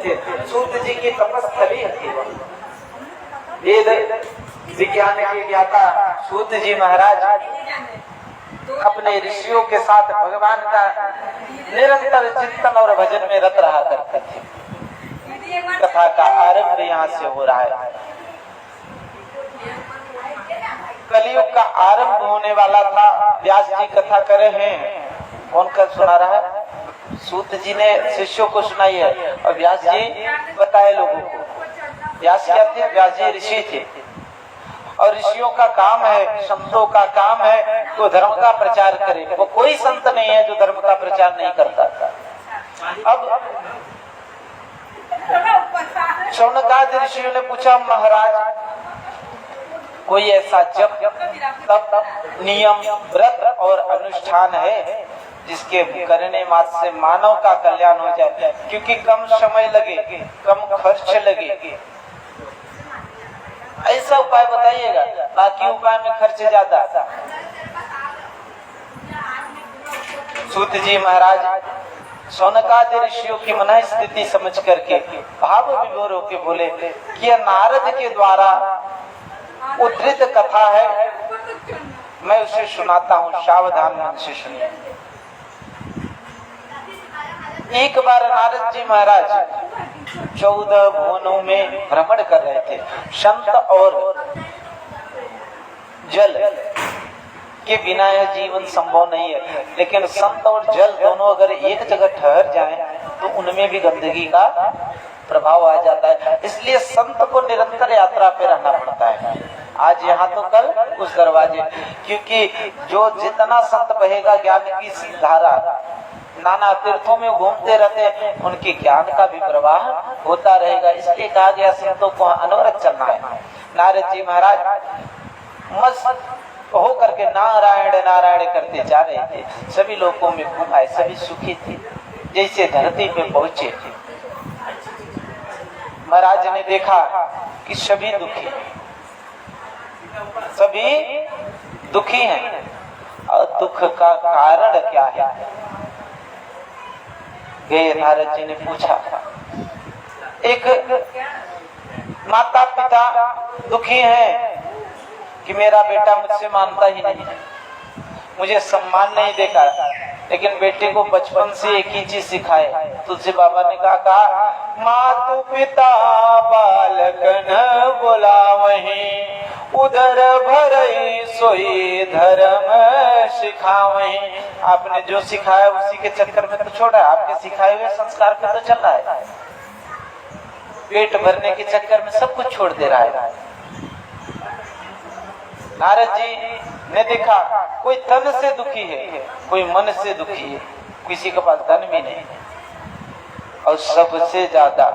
थे। सूत जी की तपस्थली थी वह। वेद विज्ञान के ज्ञाता सूत जी महाराज अपने ऋषियों के साथ भगवान का निरंतर चिंतन और भजन में रत रहा करते थे। कथा का आरंभ यहाँ से हो रहा है। कलयुग का आरंभ होने वाला था। व्यास जी कथा कर रहे हैं। कौन कर सुना रहा है? सूत जी ने शिष्यों को सुनाई है और व्यास जी बताए लोगों को। व्यास क्या थे? व्यास जी ऋषि थे और ऋषियों का काम है, संतों का काम है तो धर्म का प्रचार करे। वो कोई संत नहीं है जो धर्म का प्रचार नहीं करता था। अब शौनकादि ऋषियों ने पूछा, महाराज कोई ऐसा जप तप नियम व्रत और अनुष्ठान है जिसके करने मात्र से मानव का कल्याण हो जाए, क्योंकि कम समय लगे, कम खर्च लगे। ऐसा उपाय बताइएगा, बाकी उपाय में खर्च ज्यादा। सूत जी महाराज शौनकादि ऋषियों की मन स्थिति समझ करके भाव विभोर होकर बोले कि यह नारद के द्वारा उद्धृत कथा है, मैं उसे सुनाता हूँ, सावधान मन से सुनिए। एक बार नारद जी महाराज 14 भुवनों में भ्रमण कर रहे थे। संत और जल के बिना यह जीवन संभव नहीं है, लेकिन संत और जल दोनों अगर एक जगह ठहर जाएं तो उनमें भी गंदगी का प्रभाव आ जाता है। इसलिए संत को निरंतर यात्रा पे रहना पड़ता है। आज यहाँ तो कल उस दरवाजे, क्योंकि जो जितना संत बहेगा ज्ञान की धारा, नाना तीर्थों में घूमते रहते, उनके ज्ञान का भी प्रवाह होता रहेगा। इसलिए कहा गया संतों को अनवरत चलना है। नारद जी महाराज मस्त हो करके नारायण नारायण करते जा रहे थे। सभी लोगों में घुमाए, सभी सुखी थे। जैसे धरती पे पहुंचे महाराज ने देखा कि सभी दुखी, सभी दुखी हैं। और दुख का कारण क्या है? गए नारद जी ने पूछा। एक माता पिता दुखी हैं कि मेरा बेटा मुझसे मानता ही नहीं, मुझे सम्मान नहीं देगा, लेकिन बेटे को बचपन से एक ही चीज सिखाए। तुलसी बाबा ने कहा मातु पिता बालक न बोलावहीं, उधर भरई सोई धर्म सिखावहीं। आपने जो सिखाया उसी के चक्कर में तो छोड़ा, आपके सिखाए हुए संस्कार पे तो चल रहा है। पेट भरने के चक्कर में सब कुछ छोड़ दे रहा है। नारद जी ने देखा कोई तन से दुखी है, कोई मन से दुखी है, किसी के पास धन भी नहीं, और सबसे ज्यादा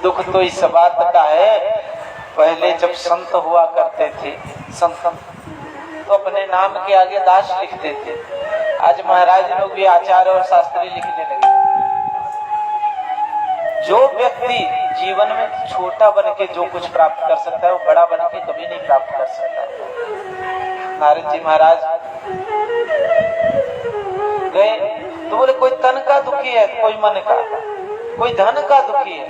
दुख तो इस बात का है। पहले जब संत हुआ करते थे, संत तो अपने नाम के आगे दास लिखते थे। आज महाराज लोग भी आचार्य और शास्त्री लिखने लगे। जो व्यक्ति जीवन में छोटा बन के जो कुछ प्राप्त कर सकता है, वो बड़ा बन के कभी नहीं प्राप्त कर सकता। नारद जी महाराज गए तो बोले कोई तन का दुखी है, कोई मन का, कोई धन का दुखी है,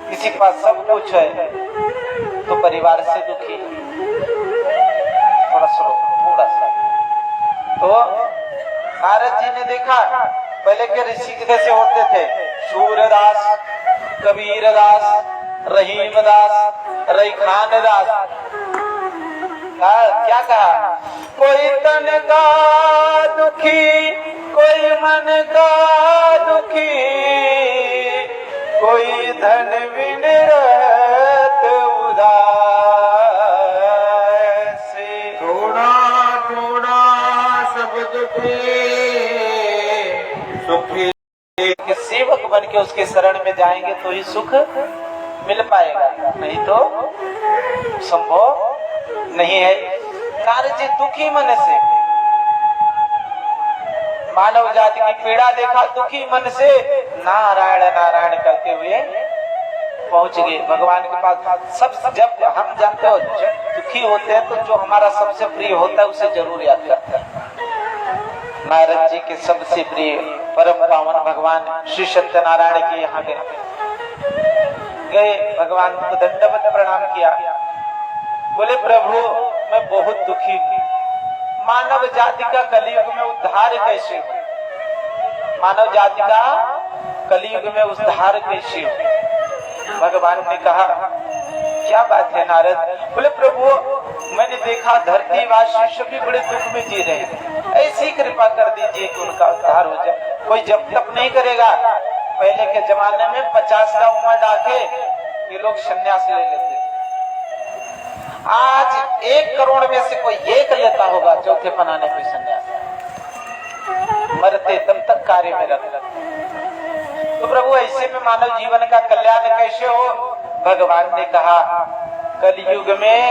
किसी के पास सब कुछ है तो परिवार से दुखी। थोड़ा सुनो, थोड़ा सा। तो नारद जी ने देखा पहले के ऋषि कैसे होते थे, सूरदास, कबीरदास, रहीमदास, रईखान दास। क्या कहा? कोई तन का दुखी, कोई मन का दुखी, कोई धन बिन रहत उदास, थोड़ा थोड़ा सब दुखी सुखी। सेवक बन के उसके शरण में जाएंगे तो ही सुख मिल पाएगा, नहीं तो संभव नहीं है। नारद जी दुखी मन से, मानव जाति की पीड़ा देखा, दुखी मन से नारायण नारायण करते हुए पहुंच गए भगवान के पास। सब जब हम जानते हो जब दुखी होते हैं तो जो हमारा सबसे प्रिय होता है उसे जरूर याद करते हैं। नारद जी के सबसे प्रिय परम पावन भगवान श्री सत्यनारायण के यहाँ गए, भगवान को दंडवत प्रणाम किया। बोले प्रभु मैं बहुत दुखी हूँ, मानव जाति का कलयुग में उद्धार कैसे हो? मानव जाति का कलयुग में उद्धार कैसे हो? भगवान ने कहा क्या बात है नारद? बोले प्रभु मैंने देखा धरतीवासी सभी बड़े दुख में जी रहे हैं, ऐसी कृपा कर दीजिए कि उनका उद्धार हो जाए। कोई जब तक नहीं करेगा। पहले के जमाने में 50 का उम्र डाके ये लोग संन्यास ले लेते, आज 1 करोड़ में से कोई एक लेता होगा चौथे पनाने पे संन्यास, मरते तब तक कार्य में रहते। तो प्रभु ऐसे में मानव जीवन का कल्याण कैसे हो? भगवान ने कहा कलयुग में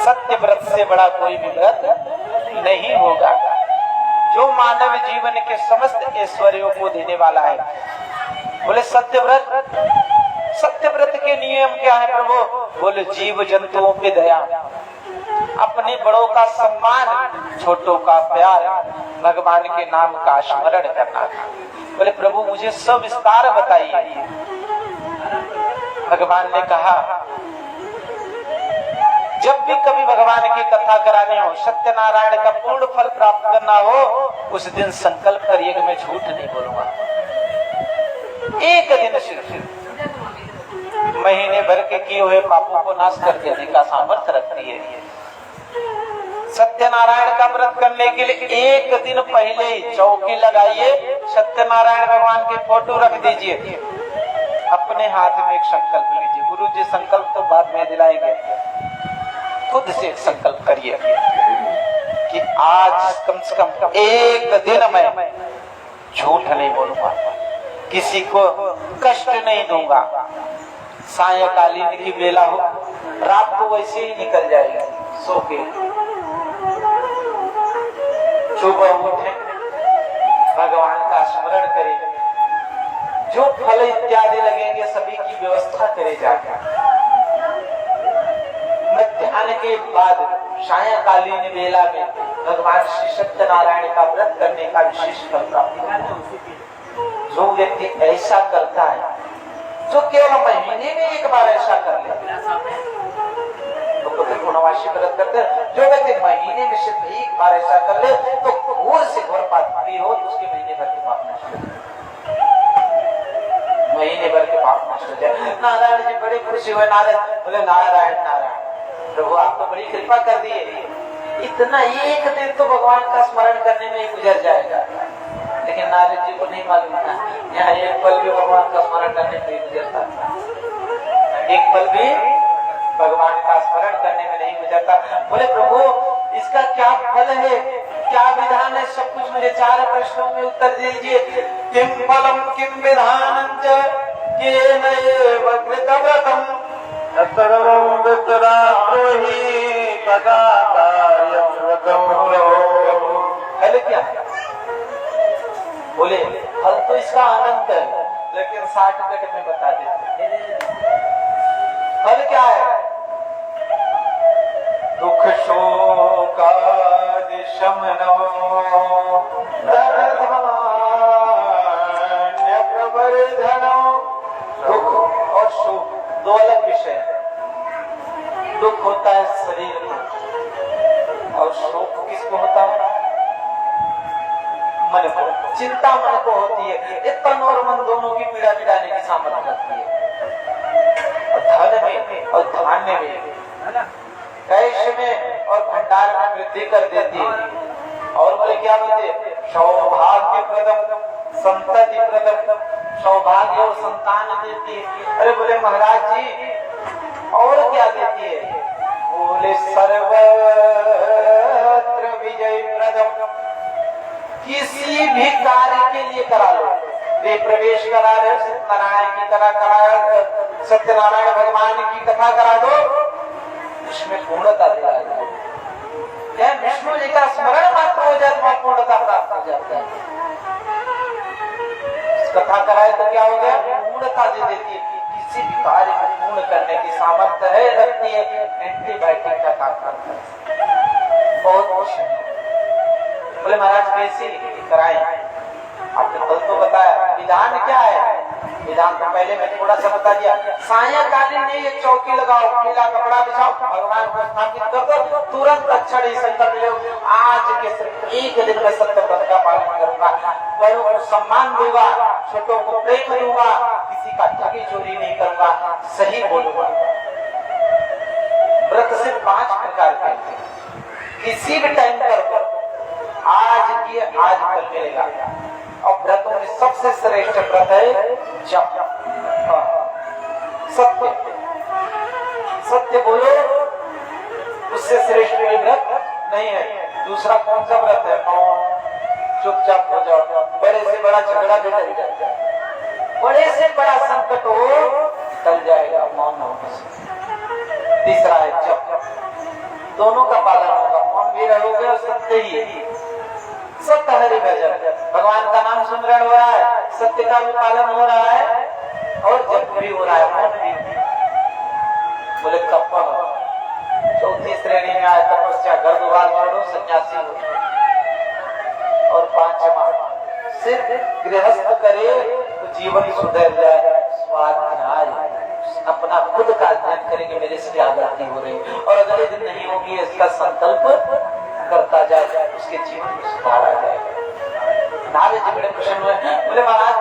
सत्य व्रत से बड़ा कोई भी व्रत नहीं होगा, जो मानव जीवन के समस्त ऐश्वर्यों को देने वाला है। बोले सत्य व्रत, सत्य व्रत के नियम क्या है प्रभु? बोले जीव जंतुओं पे दया, अपने बड़ों का सम्मान, छोटों का प्यार, भगवान के नाम का स्मरण करना। बोले प्रभु मुझे सब विस्तार बताइए। भगवान ने कहा जब भी कभी भगवान की कथा करानी हो, सत्यनारायण का पूर्ण फल प्राप्त करना हो, उस दिन संकल्प करिए कि मैं झूठ नहीं बोलूंगा। एक दिन सिर्फ महीने भर के किए हुए पापों को नाश कर देने का सामर्थ्य रखती है। सत्यनारायण का व्रत करने के लिए एक दिन पहले ही चौकी लगाइए, सत्यनारायण भगवान की फोटो रख दीजिए, अपने हाथ में एक संकल्प लीजिए। गुरु जी संकल्प तो बाद में दिलाएंगे, खुद से संकल्प करिए कि आज कम से कम एक दिन मैं झूठ नहीं बोलूंगा, किसी को कष्ट नहीं दूंगा। सायंकालीन की बेला हो, रात को वैसे ही निकल जाएगी, सो के सुबह उठे, भगवान का स्मरण करें, जो फल इत्यादि लगेंगे सभी की व्यवस्था करे जाकर। मध्याह्न के बाद सायंकालीन बेला में भगवान श्री सत्यनारायण का व्रत करने का विशेष फल प्राप्त होता है। जो व्यक्ति ऐसा करता है, जो केवल महीने में एक बार ऐसा कर ले, तो पूर्णवासी व्रत करते हैं। जो व्यक्ति महीने में सिर्फ एक बार ऐसा कर ले तो घोर से घोर पाप भी हो तो उसके महीने भर के पाप नष्ट हो जाए, महीने भर के पाप नष्ट हो जाए। नारायण जी बड़े खुशी हुए, नारायण बोले नारायण नारायण प्रभु आप तो बड़ी कृपा कर दिए, इतना एक दिन तो भगवान का स्मरण करने में ही गुजर जाएगा। लेकिन नारद जी को नहीं मालूम था यहाँ एक पल भी भगवान का स्मरण करने में गुजरता, एक पल भी भगवान का स्मरण करने में नहीं गुजरता। बोले प्रभु इसका क्या फल है, क्या विधान है, सब कुछ मुझे 4 प्रश्नों में उत्तर दीजिए। किम फलम किम विधानं च केन एव कृतव्रतम् सर्वं वितरामि तदा कार्यं व्रतम्। फल क्या है? बोले फल तो इसका अनंत है, लेकिन 60 मिनट में बता देते। फल क्या है? दुख शोकादि शमनो धर्मान्य प्रवर्धनो। दुख और शोक दो अलग विषय है। दुख होता है शरीर को और शोक किसको होता है? मन को। चिंता मन को होती है, तन और मन दोनों की पीड़ा मिटाने की सामर्थ्य रखती है। धन में और धान्य में, कैश में और भंडार में वृद्धि कर देती है। और बोले क्या बोलते? सौभाग्य प्रदम संतति प्रदम, सौभाग्य और संतान देती है। अरे बोले महाराज जी और क्या देती है? बोले सर्वत्र विजय प्रदम, किसी भी कार्य के लिए करा लो, वे प्रवेश करा रहे सत्यनारायण की तरह करा, सत्यनारायण भगवान की कथा करा दो, उसमें पूर्णता दिलाएगा। क्या विष्णु जी का स्मरण मात्र हो जाए तो पूर्णता प्राप्त हो जाता है। कथा कराए तो क्या हो गया? पूर्णता दे देती है। किसी भी कार्य को पूर्ण करने की सामर्थ्य है, रखती है, एंटीबायोटिक का काम करता है। बहुत कुछ है। बोले महाराज कैसे कराए? आपने कल तो बताया विधान क्या है, विधान तो पहले मैं थोड़ा सा बता दिया। सायंकालीन ने ये चौकी लगाओ, पीला कपड़ा बिछाओ, भगवान को स्थापित कर दो, तुरंत अक्षर ही संकल्प ले, आज के सिर्फ एक दिन में सत्य व्रत का पालन करूंगा, बड़ों को सम्मान दूंगा, छोटों को प्रेम दूंगा, किसी का ठगी चोरी नहीं करूंगा, सही बोलूंगा। व्रत सिर्फ 5 प्रकार के हैं, किसी भी टाइम पर आज की आज कर मिलेगा। और व्रतों में सबसे श्रेष्ठ व्रत है जप, सत्य, सत्य बोलो, उससे श्रेष्ठ कोई व्रत नहीं है। दूसरा कौन सा व्रत है? मौन, चुपचाप हो जाओ, बड़े से बड़ा झगड़ा भी टल जाएगा, बड़े से बड़ा संकट हो टल जाएगा मौन होने से। तीसरा है जप, दोनों का पालन होगा, मौन भी रहोगे और सत्य ही, सत्य हरि भजन, भगवान का नाम सुमरण हो रहा है, सत्य का भी पालन हो रहा है और जप भी हो रहा है, मौन भी। बोले तप, चौथी श्रेणी में आए तपस्या, घर द्वार छोड़ो, सन्यासी हो। और 5वां सिर्फ गृहस्थ करे तो जीवन सुधर जाए, स्वाध्याय, अपना खुद का अध्ययन करेंगे, मेरे से क्या गलती हो रही और अगले दिन नहीं होगी, इसका संकल्प करता जाए, उसके जीवन में सुधार आ जाएगा। नारद जी बड़े प्रसन्न हुए, बोले महाराज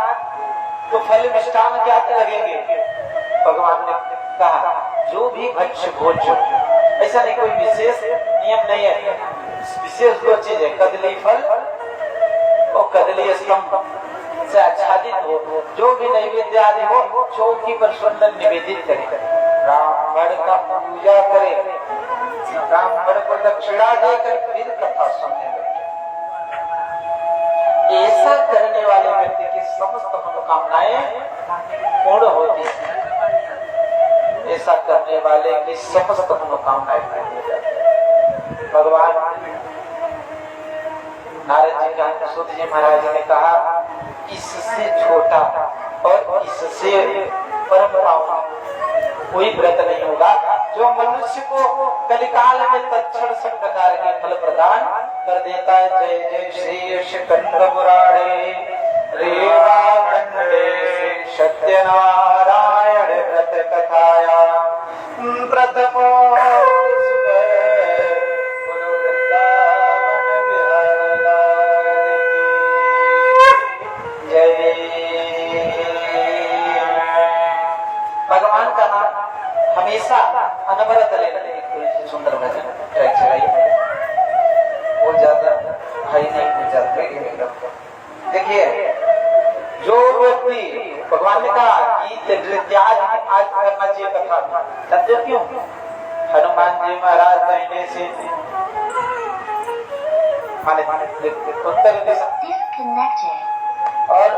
तो फल मिष्ठान क्या लगेंगे? भगवान ने कहा जो भी भक्ष्य भोज्य, ऐसा नहीं कोई विशेष नियम नहीं है, विशेष 2 चीज है, कदली फल और कदली स्तंभ से आच्छादित हो, जो भी नैवेद्य आदि हो चौकी पर सुंदर निवेदित करे, ब्राह्मण का पूजा करे, ब्राह्मण को दक्षिणा देकर फिर कथा सुनने बैठे। ऐसा करने वाले व्यक्ति की समस्त मनोकामनाएं पूर्ण होती हैं, ऐसा करने वाले की समस्त मनोकामनाएं पूर्ण हो जाती हैं। भगवान नारद जी का सूत जी महाराज ने कहा, इससे छोटा और इससे परम पावन कोई व्रत नहीं होगा जो मनुष्य को कलिकाल में तत्क्षण सब प्रकार के फल प्रदान कर देता है। जय जय श्री कंठ पुराणे रेवा खंडे सत्यनारायण व्रत कथाया प्रथमो भगवान का नाम हमेशा अनवरत लेने, सुंदर भजन ट्रैक चलाइए, बहुत ज्यादा हाई नहीं हो जाते एकदम। देखिए जो व्यक्ति, भगवान ने कहा कि आज करना चाहिए कथा, जानते क्यों? हनुमान जी महाराज कहने से उत्तर दिशा और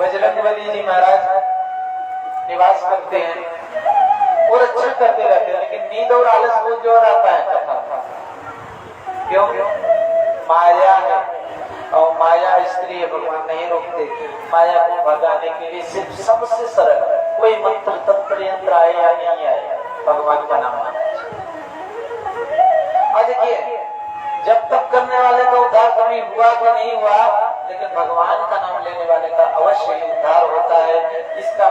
बजरंगबली जी महाराज निवास करते हैं और अच्छा करते रहते हैं, लेकिन नींद और आलस बहुत जोर आता है कथा। क्यों? माया है और माया स्त्री है, भगवान नहीं रोकते। माया को भगाने के लिए सिर्फ सबसे सरल कोई मंत्र तंत्र यंत्र आए या नहीं आए, भगवान का नाम आना चाहिए। और देखिए जब तक करने वाले का उद्धार कभी हुआ तो नहीं हुआ, लेकिन भगवान का नाम लेने वाले का अवश्य ही उद्धार होता है। इसका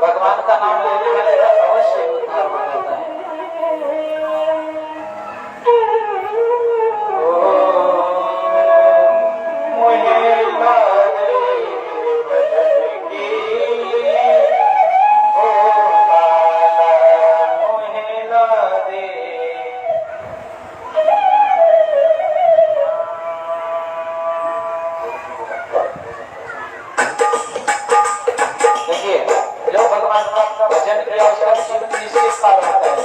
भगवान का नाम लेने वाले का अवश्य ही उद्धार हो जाता है। भजन किया उसका जीवन निश्चित साल होता है।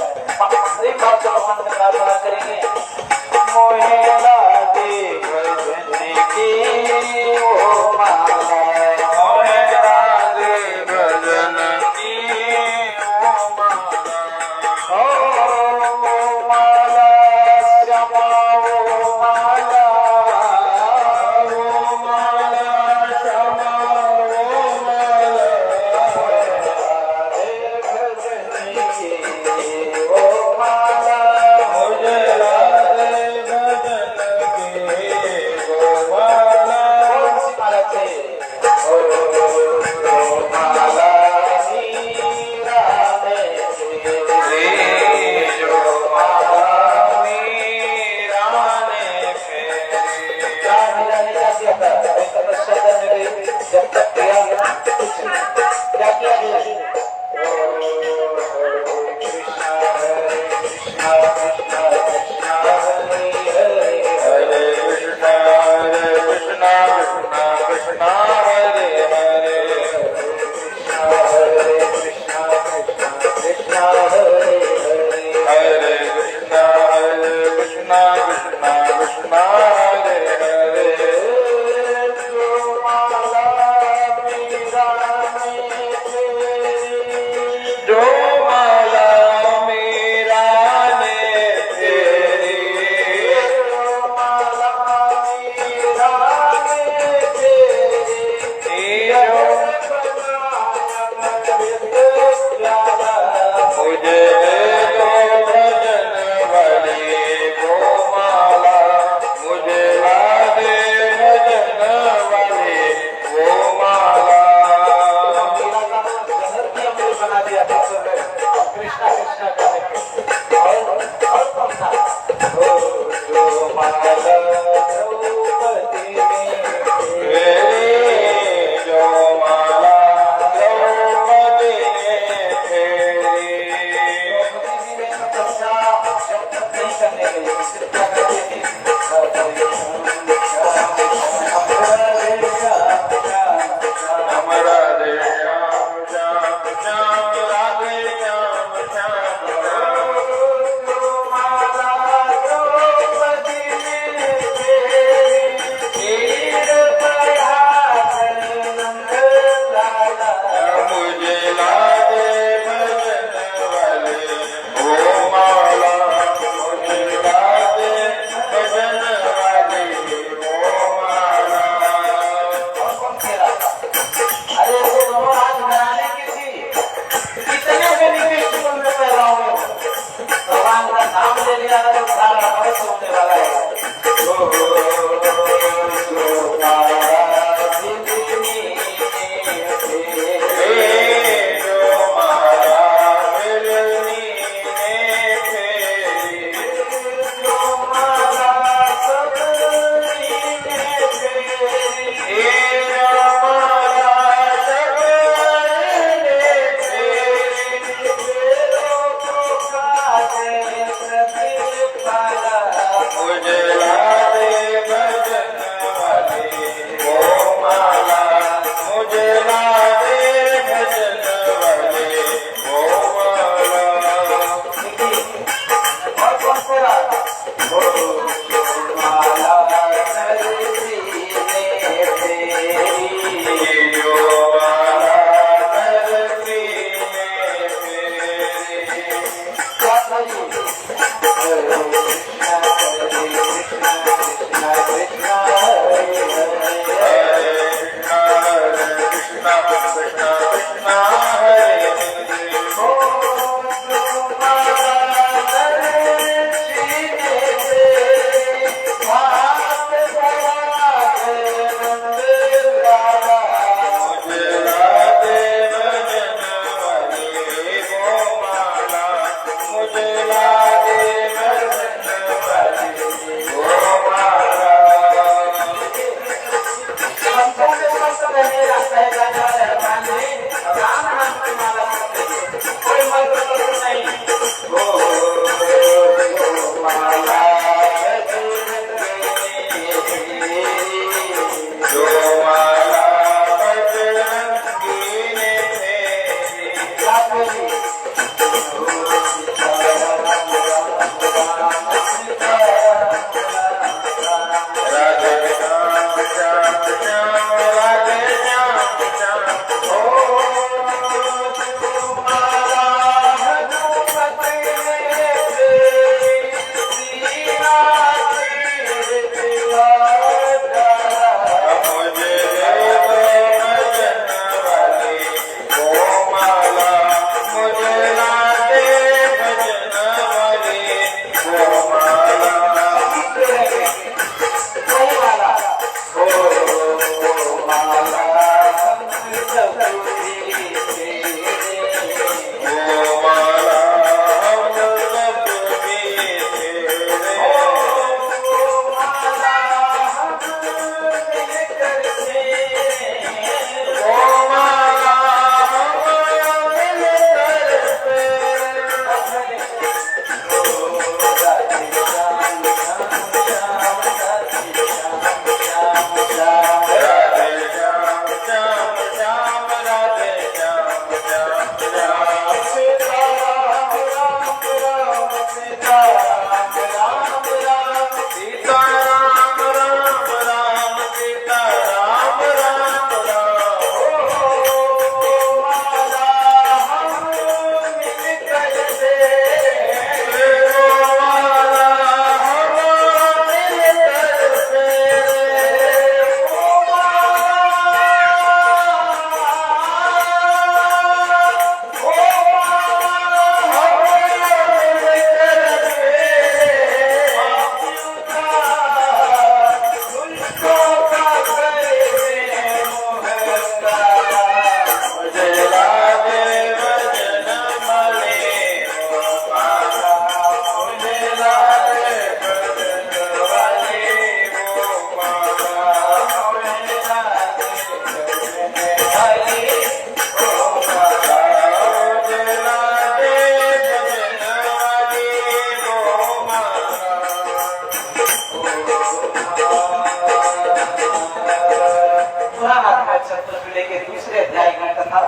पुष्प के दूसरे अध्याय की कथा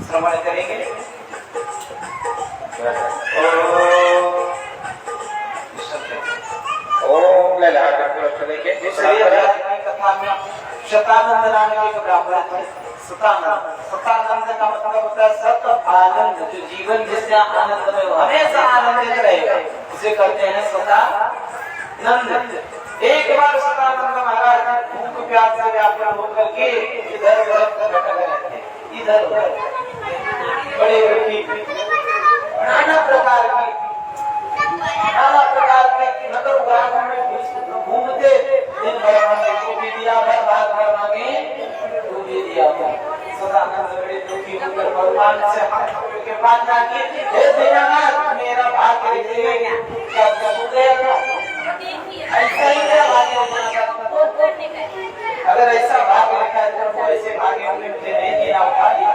श्रवण करेंगे। ओम ललाट पुष्प के दूसरे अध्याय की कथा में शतानंद नाम के एक ब्राह्मण थे। सतानंद का मतलब होता है सत आनंद, जो जीवन जिससे आनंद में हमेशा आनंदित रहे उसे कहते हैं सतानंद। एक बार सतानंद महाराज भूख प्यास से व्याकुल होकर के इधर उधर भटक रहे थे, इधर उधर बड़े नाना प्रकार के नगर ग्रामों में घूमते, दिन भर मांगे तो भी दिया, रात भर मांगे तो भी दिया। सदानंद बड़े दुखी होकर भगवान से हाथ जोड़ के प्रार्थना की, हे दीनानाथ मेरा भाग्य लिखिए, क्या सुन गया था? ऐसा ही मेरा भाग्य होना था। अगर ऐसा भाग्य लिखा है तो ऐसे भाग्य में मुझे नहीं देना, उठा दिया।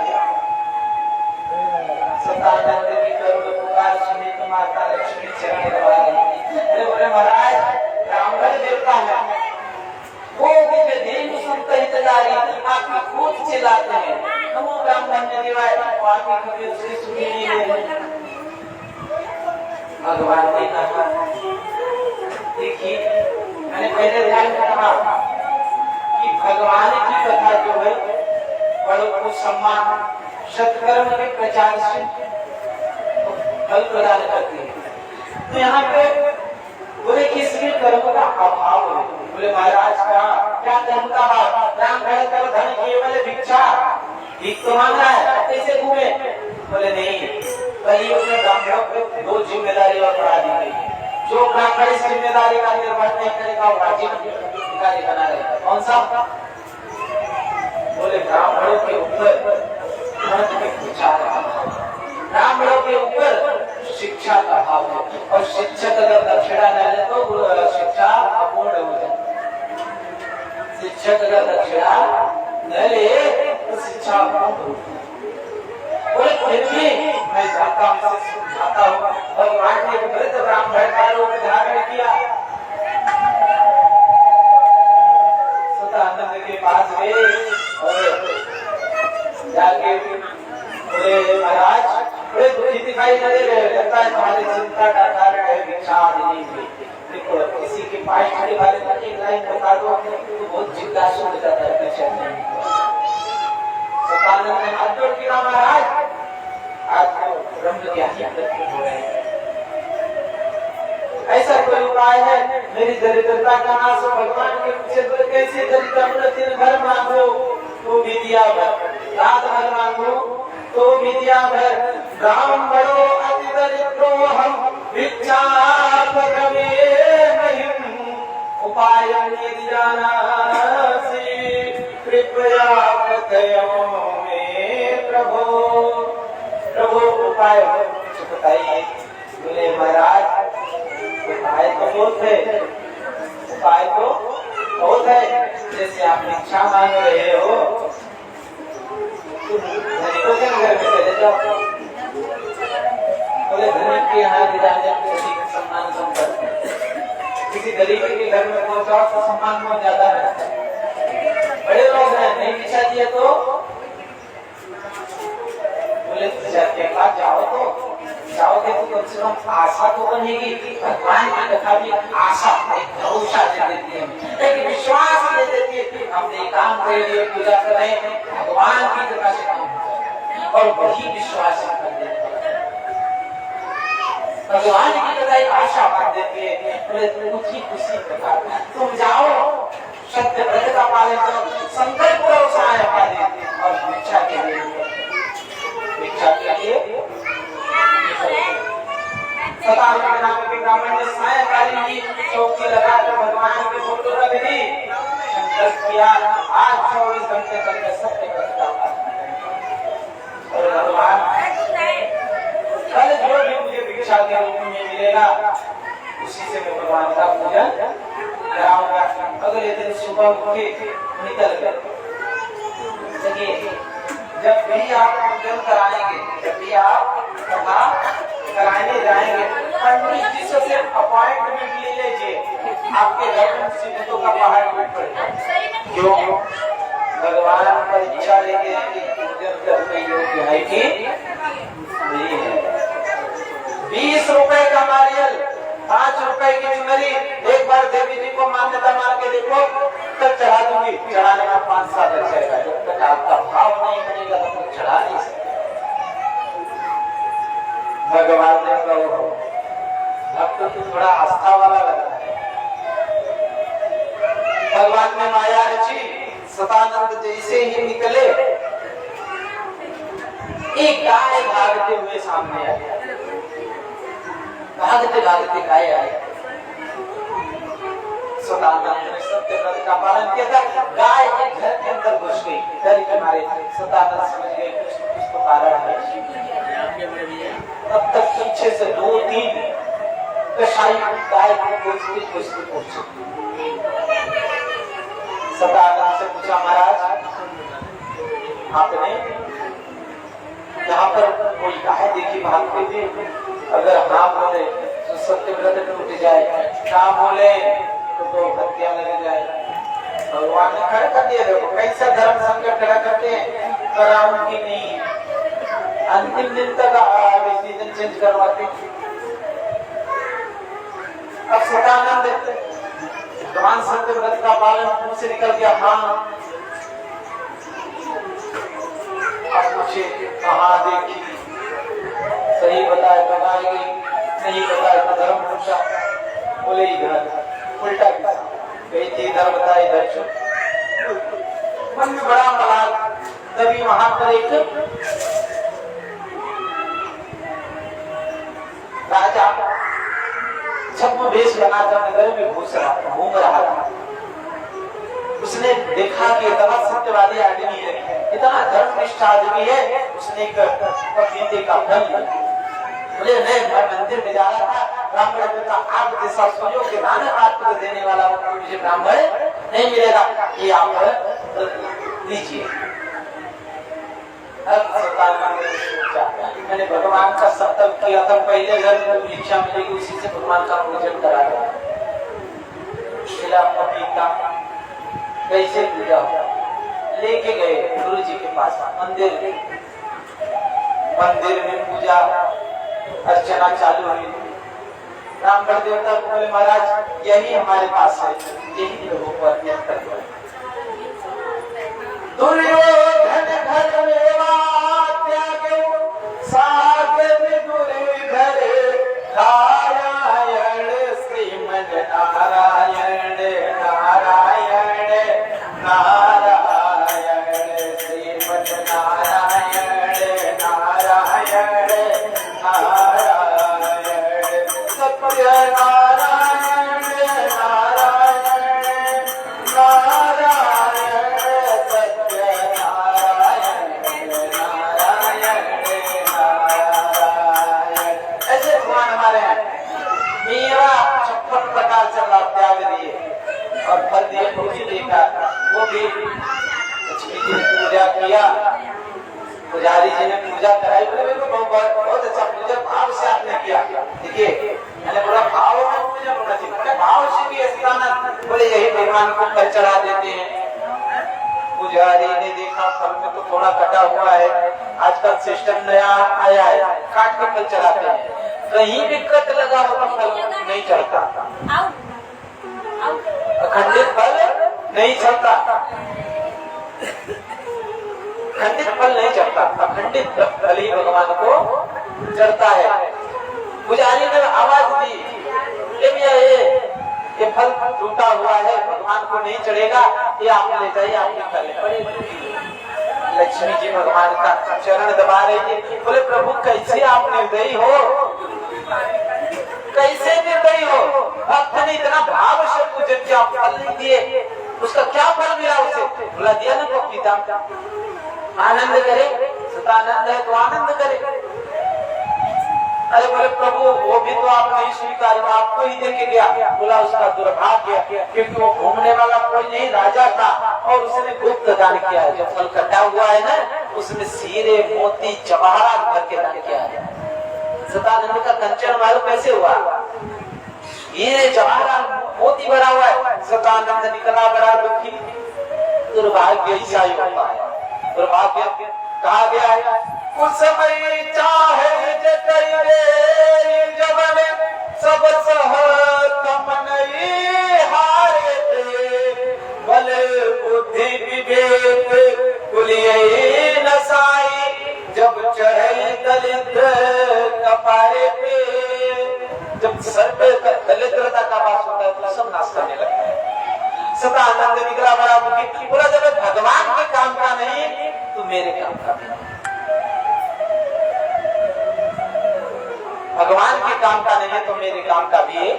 सदानंद की करुण पुकार सुनी तो माता लक्ष्मी चरण दबा रही। बोले महाराज ब्राह्मण देवता है, वो के देव संत हितकारी आपकी खूब चिल्लाते हैं, नमो ब्राह्मण देवाय, आपकी कभी उसकी सुनी नहीं है। भगवान ने कहा, देखिए मैंने पहले ध्यान कहा कि भगवान की कथा जो है बड़ों को सम्मान सत्कर्म के प्रचार से फल प्रदान करती है। तो यहाँ पे बोले कि इसमें कर्म का अभाव है। बोले महाराज का क्या कर्म का अभाव? ब्राह्मण कर धन केवल भिक्षा, भीख तो मांग रहा है, कैसे घूमे? बोले नहीं, कलियुग में ब्राह्मणों को दो जिम्मेदारी और बढ़ा दी गई। जो ब्राह्मण इस जिम्मेदारी का निर्वहन नहीं करेगा वो राज्य अधिकारी बना रहेगा। कौन सा? बोले ब्राह्मणों के ऊपर ब्राह्मणों के ऊपर शिक्षा का भाव है, और शिक्षक अगर दक्षिणा न ले तो शिक्षा अपूर्ण हो जाए। शिक्षक अगर दक्षिणा न ले तो शिक्षा अपूर्ण हो जाए। फिर भी मैं जाता हूँ, भगवान ने वृद्ध ब्राह्मण का रूप धारण किया, सतानंद के पास गए और जाके बोले महाराज बड़े दुखी दिखाई दे रहे, लगता है तुम्हारी चिंता का कारण है भिक्षा आदि नहीं। देखो किसी के पास खड़े वाले को एक लाइन बता दो तो बहुत जिज्ञासु हो जाता है भिक्षा नहीं। सतानंद ने हाथ जोड़ के कहा महाराज आज तो ब्रह्म ज्ञानी हो रहे हैं, ऐसा कोई उपाय है मेरी दरिद्रता का नाश हो? भगवान के पीछे कैसे दरिद्र दिन भर मांगो तो भी दिया भर, रात भर मांगो तो भी दिया भर, ब्राह्मणों अति दरिद्रो हम भिक्षा पकड़े नहीं, उपाय यदि जानासि कृपया कथयो में प्रभो। प्रभु उपाय कुछ बताइए। बोले महाराज उपाय तो बहुत है, उपाय तो बहुत है। जैसे आप भिक्षा मांग रहे हो, धनिकों के घर में चले जाओ, बोले धनिक के यहाँ जाने सम्मान कम करते हैं, किसी गरीब के घर में पहुंचाओ तो सम्मान बहुत ज्यादा रहता है। बड़े लोग हैं, नहीं भिक्षा दिए तो बोले जाओगे तो कम से कम आशा तो बनेगी। भगवान की कथा भी आशा, एक भरोसा दे देती है, एक विश्वास दे देती है। हमने काम कर लिए, पूजा कर रहे हैं, भगवान की कृपा से काम होगा और वही विश्वास कर देते हैं। भगवान की कथा एक आशा बांध देती है। बोले खुशी प्रकार तुम जाओ, सत्य व्रत का पालन करो, संकल्प करो सहाय पा देते और भिक्षा के लिए सतानंद नाम के ब्राह्मण ने सायंकालीन की चौकी लगाकर भगवान के फोटो रख दी, संकल्प किया आज 24 घंटे तक सत्य करता और भगवान कल जो भी मुझे भिक्षा के रूप में मिलेगा उसी से मैं भगवान का पूजन कराऊंगा। अगले दिन सुबह उठ के निकल गए। जब भी आप पूजन कराएंगे, जब भी आप कथा कराने जाएंगे, पंडित जी से अपॉइंटमेंट ले लीजिए, आपके घर में सिद्धों का पहाड़ टूट पड़ेगा। क्यों? भगवान परीक्षा लेके पूजन करने योग्य है कि नहीं है। 20 रुपए का नारियल, 5 रुपए की चुनरी, एक बार देवी जी को मान्यता मान के देखो, तब चढ़ा दूंगी। चढ़ाने का 5 साल लग जाएगा। जब तक आपका भाव नहीं बनेगा तब तक चढ़ा नहीं सकते। भगवान ने कहा भक्त तो थोड़ा आस्था वाला लगा है। भगवान ने माया रची, सतानंद जैसे ही निकले, एक गाय भागते हुए सामने आई। भागते भागते गाय आई। सतानंद ने सत्यव्रत का पालन किया था। गाय एक घर के अंदर घुस गई। डर के मारे सतानंद समझ गए कुछ तो कारण है। तब तक पीछे से 2-3 कसाई गाय को पूछते सतानंद से पूछा, महाराज आपने यहाँ पर कोई गाय देखी भागते हुए? अगर हाँ बोले तो सत्यव्रत टूट जाए, ना बोले तो हत्या लग जाए। भगवान ने खड़ा कर दिया। देखो कैसा धर्म संकट खड़ा करते हैं, कराऊं की नहीं। अंतिम दिन तक डिसीजन चेंज करवाते। अब सतानंद भगवान सत्यव्रत का पालन मुंह से निकल गया, हाँ। अब पूछे कहाँ देखी? सही बताए तो गाय गई, नहीं बताए तो धर्म पूछा। बोले इधर, उल्टा गई थी, इधर बताए इधर चुप। मन में बड़ा मलाल। तभी वहां पर एक राजा छद्म वेश बनाकर नगर में घूम रहा था। उसने देखा कि इतना सत्यवादी आदमी है, इतना धर्मनिष्ठ आदमी है। उसने एक पपीते का फल बोले नहीं, मैं मंदिर में जा रहा था, ब्राह्मण पिता आप जैसा सोचो कि दान आपको देने वाला मुझे ब्राह्मण नहीं मिलेगा, ये आप लीजिए। मैंने भगवान का संकल्प किया था, पहले घर में भिक्षा मिलेगी उसी से भगवान का पूजन करा था। पपीता कैसे पूजा हो? लेके गए गुरु जी के पास मंदिर में पूजा अर्चना चालू हुई। ब्राह्मण देवता को बोले महाराज यही हमारे पास है, यही लोगों को अर्पित कर दो। दुर्योधन घर में त्यागे सागर दुर्धर नारायण श्रीमन नारायण नारायण नारायण श्रीमन नारायण नारायण नारायण सत्य नारायण नारायण नारायण सत्य नारायण नारायण नारायण। ऐसे भगवान हमारे हैं। मेरा 56 प्रकार से त्याग दिए और फल दिए को भी देखा। वो भी लक्ष्मी जी ने पूजा किया, पुजारी जी ने पूजा कराई। बोले बहुत अच्छा पूजा भाव से आपने किया। देखिए मैंने बोला भाव में पूजा होना चाहिए, भाव से भी स्थान। बोले यही भगवान को फल चढ़ा देते हैं। पुजारी ने देखा फल में तो थोड़ा कटा हुआ है, आजकल सिस्टम नया आया है, काट के फल चढ़ाते हैं। कहीं भी कट लगा हो तो फल नहीं चढ़ता, अखंडित फल नहीं चढ़ता, खंडित फल नहीं चढ़ता, अखंडित फल ही भगवान को चढ़ता है। पुजारी ने आवाज दी, ये फल टूटा हुआ है, भगवान को नहीं चढ़ेगा, ये आप ले जाइए, आप निकालने पड़ेगा। लक्ष्मी जी भगवान का चरण दबा रही है। बोले प्रभु कैसे आप निर्दयी हो, कैसे निर्दयी हो? भक्त ने इतना भाव से पूजन किया, फल नहीं दिए, उसका क्या फल मिला उसे? बोला दिया ना पपीता। आनंद करे, सतानंद है तो आनंद करे। अरे बोले प्रभु वो भी तो आप नहीं स्वीकार, आपको ही देके गया। बोला उसका दुर्भाग्य, क्योंकि वो घूमने वाला कोई नहीं, राजा था और उसने गुप्त दान किया है। जो फल कटा हुआ है ना, उसने हीरे मोती जवाहरात भर के दान किया है। सतानंद का कंचन मालूम कैसे हुआ? हीरे जवाहरात मोती भरा हुआ है। सतानंद निकला बड़ा दुखी, दुर्भाग्य ऐसा ही होता है। दुर्भाग्य कहा गया है, उस समय चाहे जबन सब सह कमन हारे बल बुद्धि विवेक कुलिये नसाई जब चढ़े दलिद्र कपारे पे। जब सर पे दलिद्रता का वास होता है तो सब नाश करने लगता है। सदानंद निगरा बड़ा मुखी बोला, जब भगवान के काम का नहीं तो मेरे काम का भी नहीं। भगवान के काम का नहीं है तो मेरे काम का भी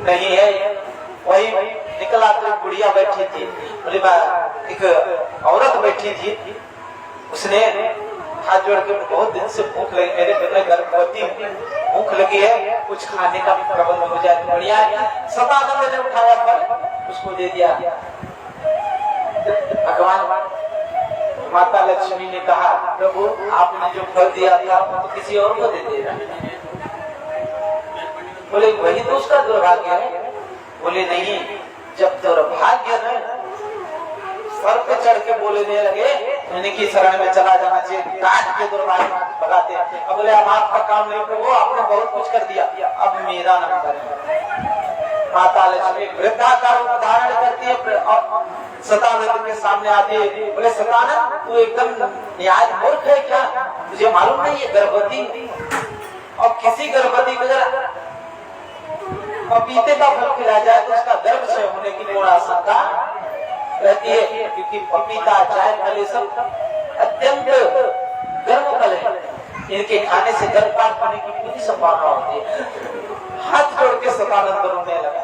नहीं है। वही निकला तो बुढ़िया बैठी थी, बोले एक औरत बैठी थी, उसने हाथ जोड़ के बहुत दिन से भूख लगी, मेरे बेटे गर्भवती भूख लगी है, कुछ खाने का भी प्रबंध हो जाए तो बढ़िया है। सदानंद ने उठाया फल उसको दे दिया। भगवान माता लक्ष्मी ने कहा, प्रभु आपने जो फल दिया था वो तो किसी और को दे देगा। बोले वही तो उसका दुर्भाग्य है। बोले नहीं, जब दुर्भाग्य न सर पे चढ़ के बोलने लगे इनकी शरण में चला जाना चाहिए, काट के दुर्भाग्य भगाते। अब बोले अब आपका काम नहीं, प्रभु आपने बहुत कुछ कर दिया, अब मेरा नंबर है। माता लक्ष्मी वृद्धा का रूप धारण करती है और सतानंद के सामने आती है। बोले सतानंद तू एकदम न्याय मूर्ख है क्या, तुझे मालूम नहीं ये गर्भवती और किसी गर्भवती को जरा पपीते का फल खिलाया जाए तो उसका गर्भ से होने की पूर्ण आशंका रहती है, क्योंकि पपीता चाय फल सब अत्यंत गर्म फल है, इनके खाने से गर्भपात होने की पूरी संभावना होती है। हाथ जोड़ के सतानंद रोने लगा।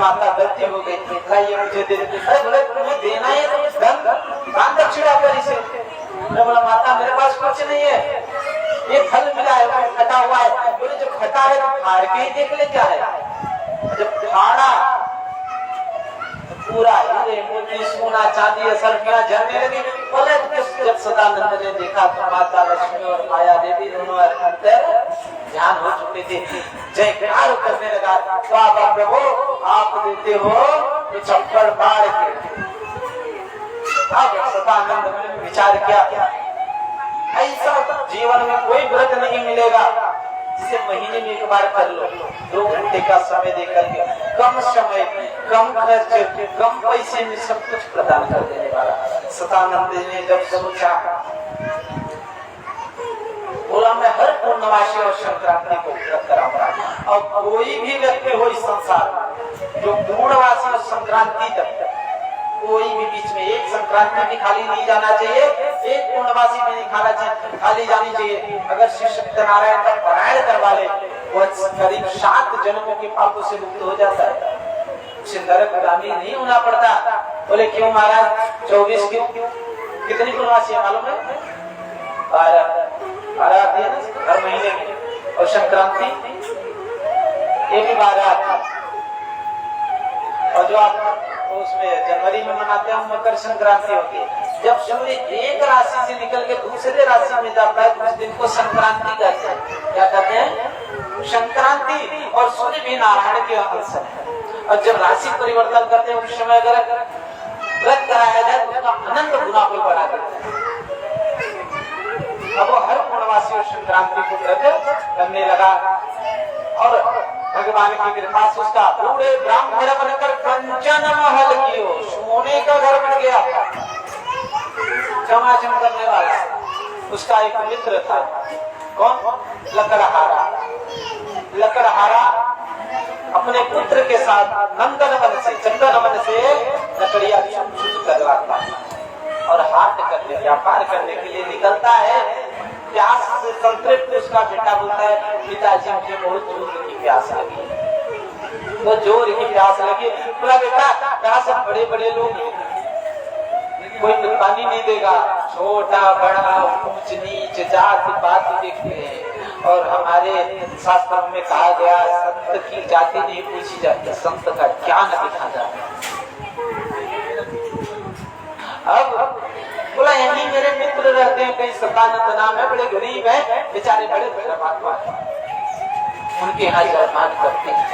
माता गलती हो गई थी, ये मुझे दे दे। अरे बोले तुम्हें देना है तो दान दक्षिणा कर इसे। मैं बोला माता मेरे पास कुछ नहीं है, ये फल मिला है खटा हुआ है। बोले जब खटा है तो फाड़ के ही देख ले क्या है। जब फाड़ा पूरा हीरे मोती सोना चांदी सर्फियां झरने लगी। बोले जब सदानंद ने देखा तो माता लक्ष्मी और माया देवी दोनों अंतर ध्यान हो चुके थे। जयकार करने लगा, बाबा प्रभु आप देते हो तो चप्पल मार के। अब सदानंद ने विचार किया, ऐसा जीवन में कोई व्रत नहीं मिलेगा जिसे महीने में एक बार कर लो, 2 घंटे का समय देकर के, कम समय कम खर्च कम पैसे में सब कुछ प्रदान कर देने वाला। सदानंद ने जब सोचा, बोला मैं हर पूर्णमासी और संक्रांति को व्रत कराऊंगा। और कोई भी व्यक्ति हो इस संसार में जो पूर्णवासी और संक्रांति तक कोई भी बीच में एक संक्रांति भी खाली नहीं जाना चाहिए, एक पूर्णवासी भी नहीं खाना चाहिए, खाली जानी चाहिए। अगर श्री सत्यनारायण का पारायण करवा ले वो करीब 7 जन्मों के पापों से मुक्त हो जाता है, उसे नरकगामी नहीं होना पड़ता। बोले क्यों महाराज? 24 क्यों? कितनी पूर्णवासी है मालूम है? 12 आती है ना हर महीने की, और संक्रांति ये भी 12 आती है। और जो आप उसमें जनवरी में मनाते हैं मकर संक्रांति होती है। जब सूर्य एक राशि से निकल के दूसरे राशि में जाता है उस दिन को संक्रांति कहते हैं। क्या कहते हैं? संक्रांति। और सूर्य भी नारायण के अंश है, और जब राशि परिवर्तन करते हैं उस समय अगर व्रत कराया जाए तो उसका अनंत गुना फल बढ़ा देता है। अब वो हर पूर्णवासी और संक्रांति को व्रत करने लगा और भगवान की कृपा से उसका पूरे ब्राह्मण बनकर कंचन महल की हो, सोने का घर बन गया। चमाचम करने वाला उसका एक मित्र था। कौन? लकड़हारा। लकड़हारा अपने पुत्र के साथ नंदनवन से चंदनवन से लकड़ियां चुन कर लाता है और हाट करने व्यापार करने के लिए निकलता है। प्यास से संतृप्त उसका बेटा बोलता है पिताजी मुझे बहुत जोर की प्यास लगी। तो जोर की प्यास लगी, बोला बेटा यहाँ सब बड़े बड़े लोग कोई पानी नहीं देगा, छोटा बड़ा ऊंच नीच जात पात देखते हैं। और हमारे शास्त्रों में कहा गया संत की जाति नहीं पूछी जाती, संत का ज्ञान देखा जाता। अब बोला यही मेरे मित्र रहते हैं, कहीं सतानंद नाम है, बड़े गरीब है बेचारे, बड़े बड़े महात्मा उनके यहाँ जयमान करते हैं।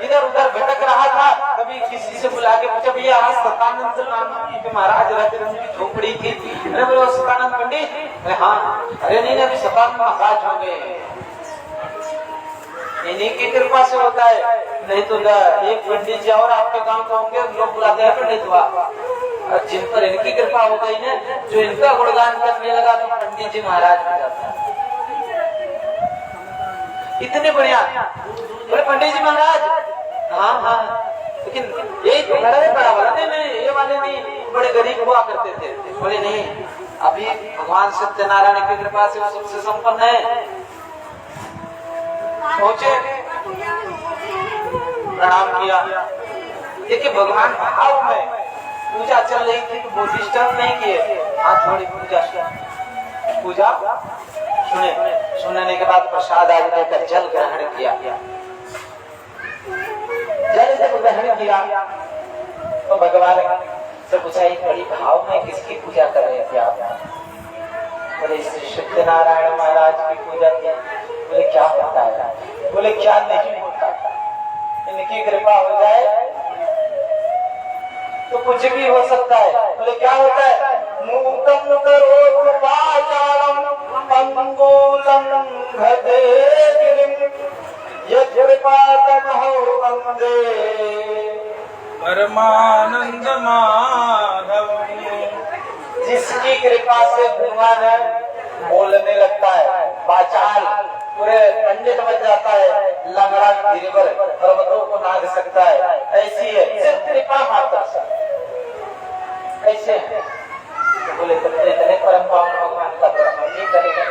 इधर उधर भटक रहा था अभी किसी से बुला के पूछा भैया आज सतानंद नाम के महाराज रहते थे, उनकी झोपड़ी थी। अरे बोलो सतानंद पंडित? अरे हाँ। अरे नहीं अभी सतानंद महाराज हो गए, इन्हीं की कृपा से होता है, नहीं तो एक पंडित जी और आपके गांव के होंगे, लोग बुलाते हैं पंडित हुआ। और जिन पर इनकी कृपा हो गई ना, जो इनका गुणगान करने लगा तो पंडित जी महाराज हो जाता है। इतने बढ़िया बोले पंडित जी महाराज। हाँ हाँ, लेकिन ये बड़ा बड़ा वाला नहीं, ये वाले नहीं, बड़े गरीब हुआ करते थे। बोले नहीं, अभी भगवान सत्यनारायण की कृपा से सबसे संपन्न है। पहुंचे, प्रणाम किया। देखिए भगवान भाव में पूजा चल रही थी तो वो डिस्टर्ब नहीं किए, हाथ थोड़ी पूजा सुनने के बाद प्रसाद आज देकर जल ग्रहण किया। जल जब ग्रहण किया तो भगवान से पूछा बड़ी भाव में किसकी पूजा कर रहे थे आप? बोले श्री सत्यनारायण महाराज की पूजा की। बोले क्या होता है? बोले क्या नहीं होता, इनकी कृपा हो जाए तो कुछ भी हो सकता है। बोले क्या होता है? मूकं करोतु वाचालं पंगुलं लंघते यत्कृपातमहो वन्दे परमानंद माधव। जिसकी कृपा से भगवान बोलने लगता है, वाचाल पूरे पंडित बन जाता है, लंगड़ा गिरिवर पर्वतों को नाग सकता है, ऐसी है सिर्फ कृपा मात्र से। ऐसे बोले तो इतने परम पावन भगवान का दर्शन नहीं करेगा।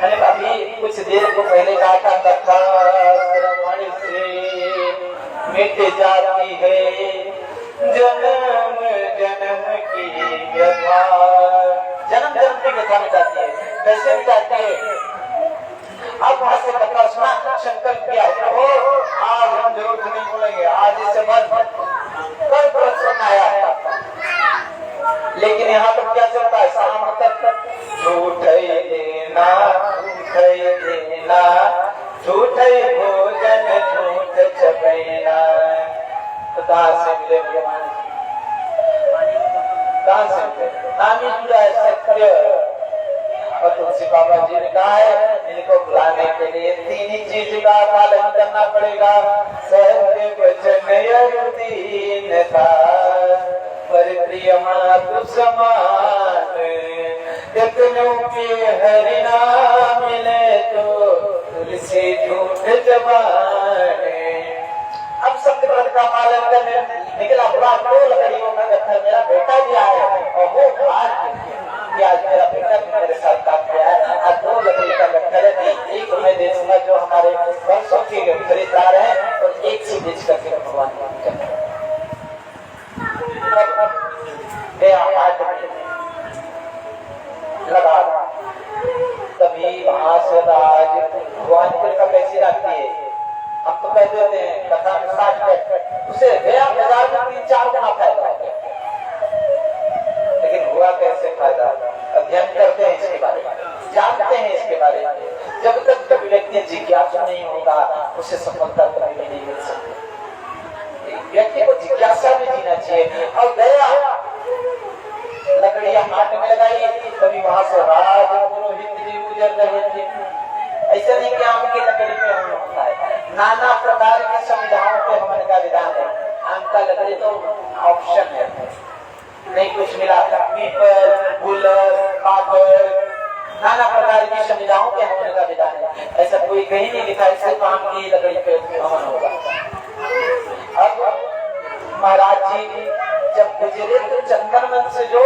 मैंने अभी कुछ देर को पहले कहा था, कथा श्रवण से मिट जाती है जन्म जन्म की व्यथा। जन्म जन्म की व्यथा मिटाती है। कैसे मिटाती है? अब वहां से कथा सुना, संकल्प किया हो आज हम जरूर नहीं बोलेंगे, आज से बाद कल प्रश्न आया। लेकिन यहाँ पर क्या चलता है? शाम तक झूठ देना झूठ भोजन झूठ चबैना। तो कहाँ से मिले भगवान जी? कहाँ से मिले? नाम ही जुड़ा है सत्य। और तुलसी बाबा जी ने कहा है इनको बुलाने के लिए तीन ही चीज का पालन करना पड़ेगा। सत्य वचन दीनता प्रिय मातु समान। यत्नों के हरि नाम मिले तो तुलसी झूठ जबाने। अब सत्य व्रत का पालन करने निकला बुरा, 2 लकड़ियों का गट्ठर मेरा बेटा भी आया और वो आज मेरा बेटा भी मेरे साथ काम किया है। आज 2 लकड़ी का गट्ठर है, एक मैं दे दूंगा जो हमारे वर्षों के खरीदार हैं, और एक से बेच करके भगवान को लगा। तभी वहां से राज भगवान कृपा कैसी रहती है? हम तो कह देते हैं कथा में 60 उसे गया बाजार में 3-4 गुना फायदा हो गया। लेकिन हुआ कैसे फायदा? अध्ययन करते हैं इसके बारे में, जानते हैं इसके बारे में। जब तक कभी व्यक्ति जिज्ञासु नहीं होगा उसे सफलता कभी नहीं मिल सकती। व्यक्ति को जिज्ञासा भी जीना चाहिए। और गया लकड़ियां हाथ में लगाई, कभी वहां से राज पुरोहित जी गुजर रहे थे। ऐसा नहीं कि आम की लकड़ी पे हवन होता है, नाना प्रकार की सुविधाओं पे हवन का विधान है। आम का लकड़ी तो ऑप्शन है, नहीं कुछ मिला पीपल गुलर काबर नाना प्रकार की सुविधाओं पे हवन का विधान है। ऐसा कोई कहीं नहीं लिखा है सिर्फ आम की लकड़ी पे हवन होगा। अब महाराज जी जब गुजरे तो चंदन वन से जो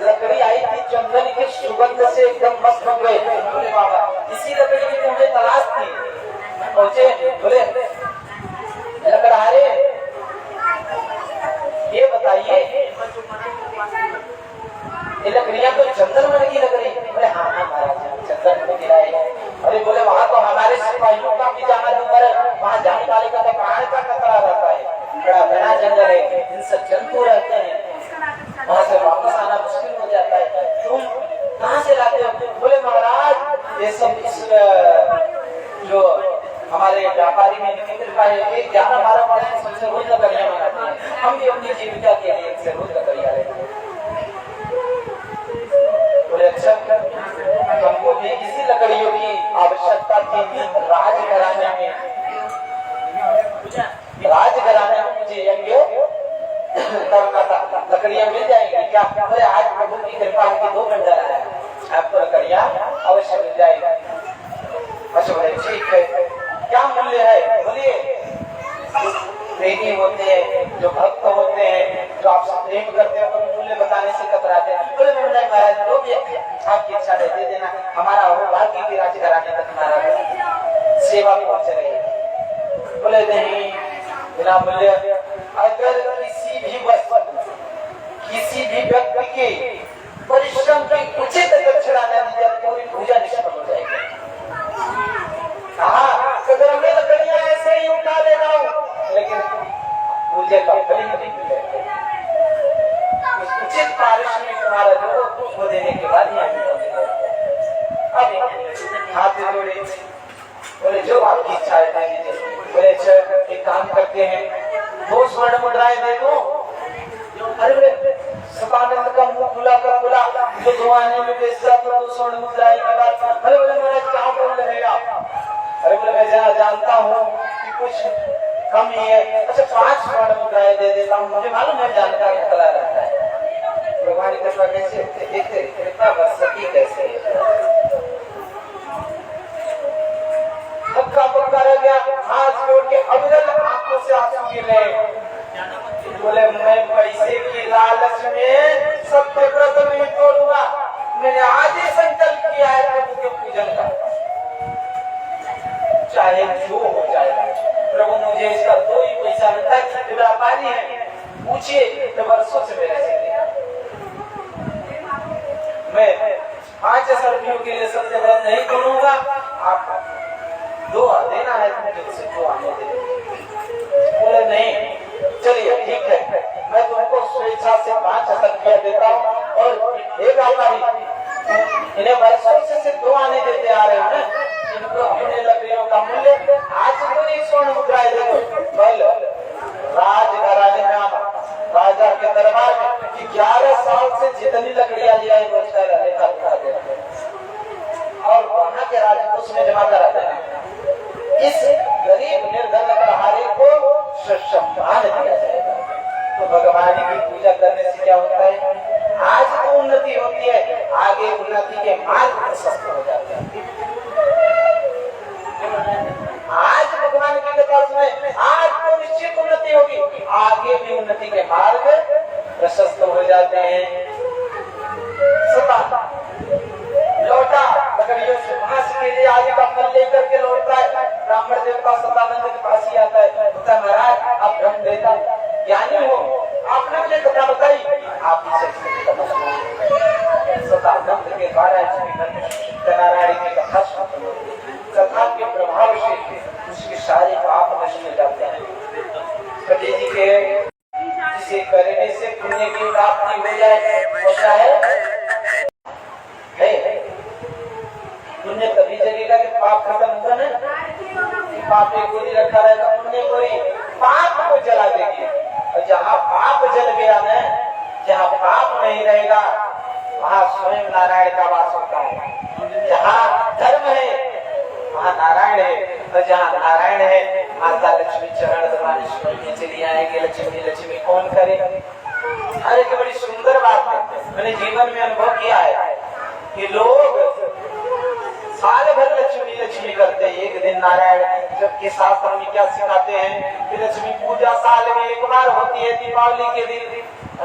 लकड़ी आई थी, चंदन की सुगंध से एकदम मस्त हो गए। बोले बाबा इसी लकड़ी की मुझे तलाश थी। पहुंचे, बोले लकड़हारे ये बताइए ये लकड़ियां तो चंदन वन की लकड़ी? बोले हाँ हाँ महाराज चंदन वन की लाई। अरे बोले वहाँ तो हमारे सिपाहियों का भी जाना दूर है, वहाँ जाने वाले का तो प्राण का खतरा रहता है, बड़ा घना जंगल है, हिंसक जंतु रहते हैं, वहाँ से वापस आना मुश्किल हो जाता है। तुम कहाँ से लाते हो? बोले महाराज ये सब इस जो हमारे व्यापारी में कृपा है, 11-12 वर्ष से रोज लकड़ियां मंगाते हैं, हम भी अपनी जीविका के लिए एक से रोज लकड़ियां लेते हैं। बोले अच्छा, हमको भी इसी लकड़ियों की आवश्यकता थी। राजघराने में मुझे यज्ञ करना था, लकड़ियां मिल जाएंगी क्या? अरे आज प्रभु की कृपा की 2 घंटा आया, आपको लकड़ियां अवश्य मिल जाएगी। अच्छा बोले ठीक है, क्या मूल्य है? बोलिए प्रेमी होते हैं, जो भक्त होते हैं, जो आपसे प्रेम करते हैं, तो मूल्य बताने से कतराते हैं। बोले महाराज जो भी आपकी इच्छा है दे देना, हमारा भाग्य की राजघराने तक हमारा सेवा पहुंच रही है। बोले नहीं, बिना मूल्य अगर किसी भी व्यक्ति के परिश्रम की उचित दक्षिणा न दी जाए तो पूरी पूजा निष्फल हो जाएगी। अगर मैं लकड़ियां ऐसे ही उठा ले रहा हूं, लेकिन पूजा का फल ही नहीं मिलेगा। उचित पारिश्रमिक तुम्हारा जो वो देने के बाद ही अब हाथ जोड़े, बोले जो आपकी इच्छा है दे दीजिए। बोले एक काम करते हैं, 2 स्वर्ण मुद्राएं दे दो। अरे बोले सतानंद का मुंह खुला का खुला, जो दुआने में बेचता तो 2 स्वर्ण मुद्राएं की बात। अरे बोले महाराज क्या बोल रहे हैं आप? अरे बोले मैं जानता हूँ कि कुछ कम ही है। अच्छा 5 स्वर्ण मुद्राएं दे देता हूँ, मुझे मालूम है जानकार निकला रहता है। भगवान की कृपा कैसे देखते कृपा बरसती कैसे हक्का पक्का रह गया, हाथ जोड़ के अविरल आंखों से आंसू गिर रहे। बोले मैं पैसे की लालच में सत्य व्रत नहीं तोड़ूंगा, मैंने आज ही संकल्प किया है प्रभु के पूजन का, चाहे जो हो जाए। प्रभु मुझे इसका 2 ही पैसा मिलता है, व्यापारी है, पूछिए तो वर्षों से मेरे से मैं 5 रुपयों के लिए सत्य व्रत नहीं तोड़ूंगा। आप 2 देना है तो मुझे उसे 2 आने दे। बोले नहीं, चलिए ठीक है, मैं तुमको स्वेच्छा से 5 रुपया देता हूँ। और एक व्यापारी इन्हें वर्षों से 2 आने देते आ रहे हैं, इनको अपने लकड़ियों का मूल्य आज तो 1 स्वर्ण मुद्राएं दे दो। कल राजघराने में आना, राजा के दरबार में 11 साल से जितनी लकड़ियां लिया है और वहां के राजकोष में जमा करा देना। इस गरीब निर्धन प्रहारी को सम्मान दिया जाएगा। तो भगवान की पूजा करने से क्या होता है? आज तो उन्नति होती है, आगे उन्नति के मार्ग प्रशस्त हो जाते हैं। आज भगवान की कथा सुने, आज तो निश्चित उन्नति होगी, आगे भी उन्नति के मार्ग प्रशस्त हो जाते हैं। लौटा लकड़ियों से घास के लिए आगे का फल लेकर के लौटता है। ब्राह्मण देवता सतानंद के पास ही आता है, बोलता महाराज आप ब्रह्म देता ज्ञानी हो, आपने मुझे कथा बताई, आप सतानंद के द्वारा सत्यनारायण की कथा कथा के प्रभाव से उसके सारे पाप नष्ट हो जाते हैं। कभी जी के जिसे करने से पुण्य की प्राप्ति हो जाए, होता है पुण्य तभी जगेगा कि पाप खत्म होगा ना। पाप एक गोली रखा रहेगा, पुण्य गोली पाप को जला देगी। और जहाँ पाप जल गया ना, जहाँ पाप नहीं रहेगा वहाँ स्वयं नारायण का वास होता है। जहाँ धर्म है वहाँ नारायण है, और जहाँ नारायण है माता लक्ष्मी चरण दबाने चली आएंगे। लक्ष्मी लक्ष्मी कौन करे? अरे की बड़ी सुंदर बात है, मैंने जीवन में अनुभव किया है कि लोग साल भर लक्ष्मी लक्ष्मी करते हैं, एक दिन नारायण। जबकि शास्त्र में क्या सिखाते हैं कि लक्ष्मी पूजा साल में एक बार होती है, दीपावली के दिन।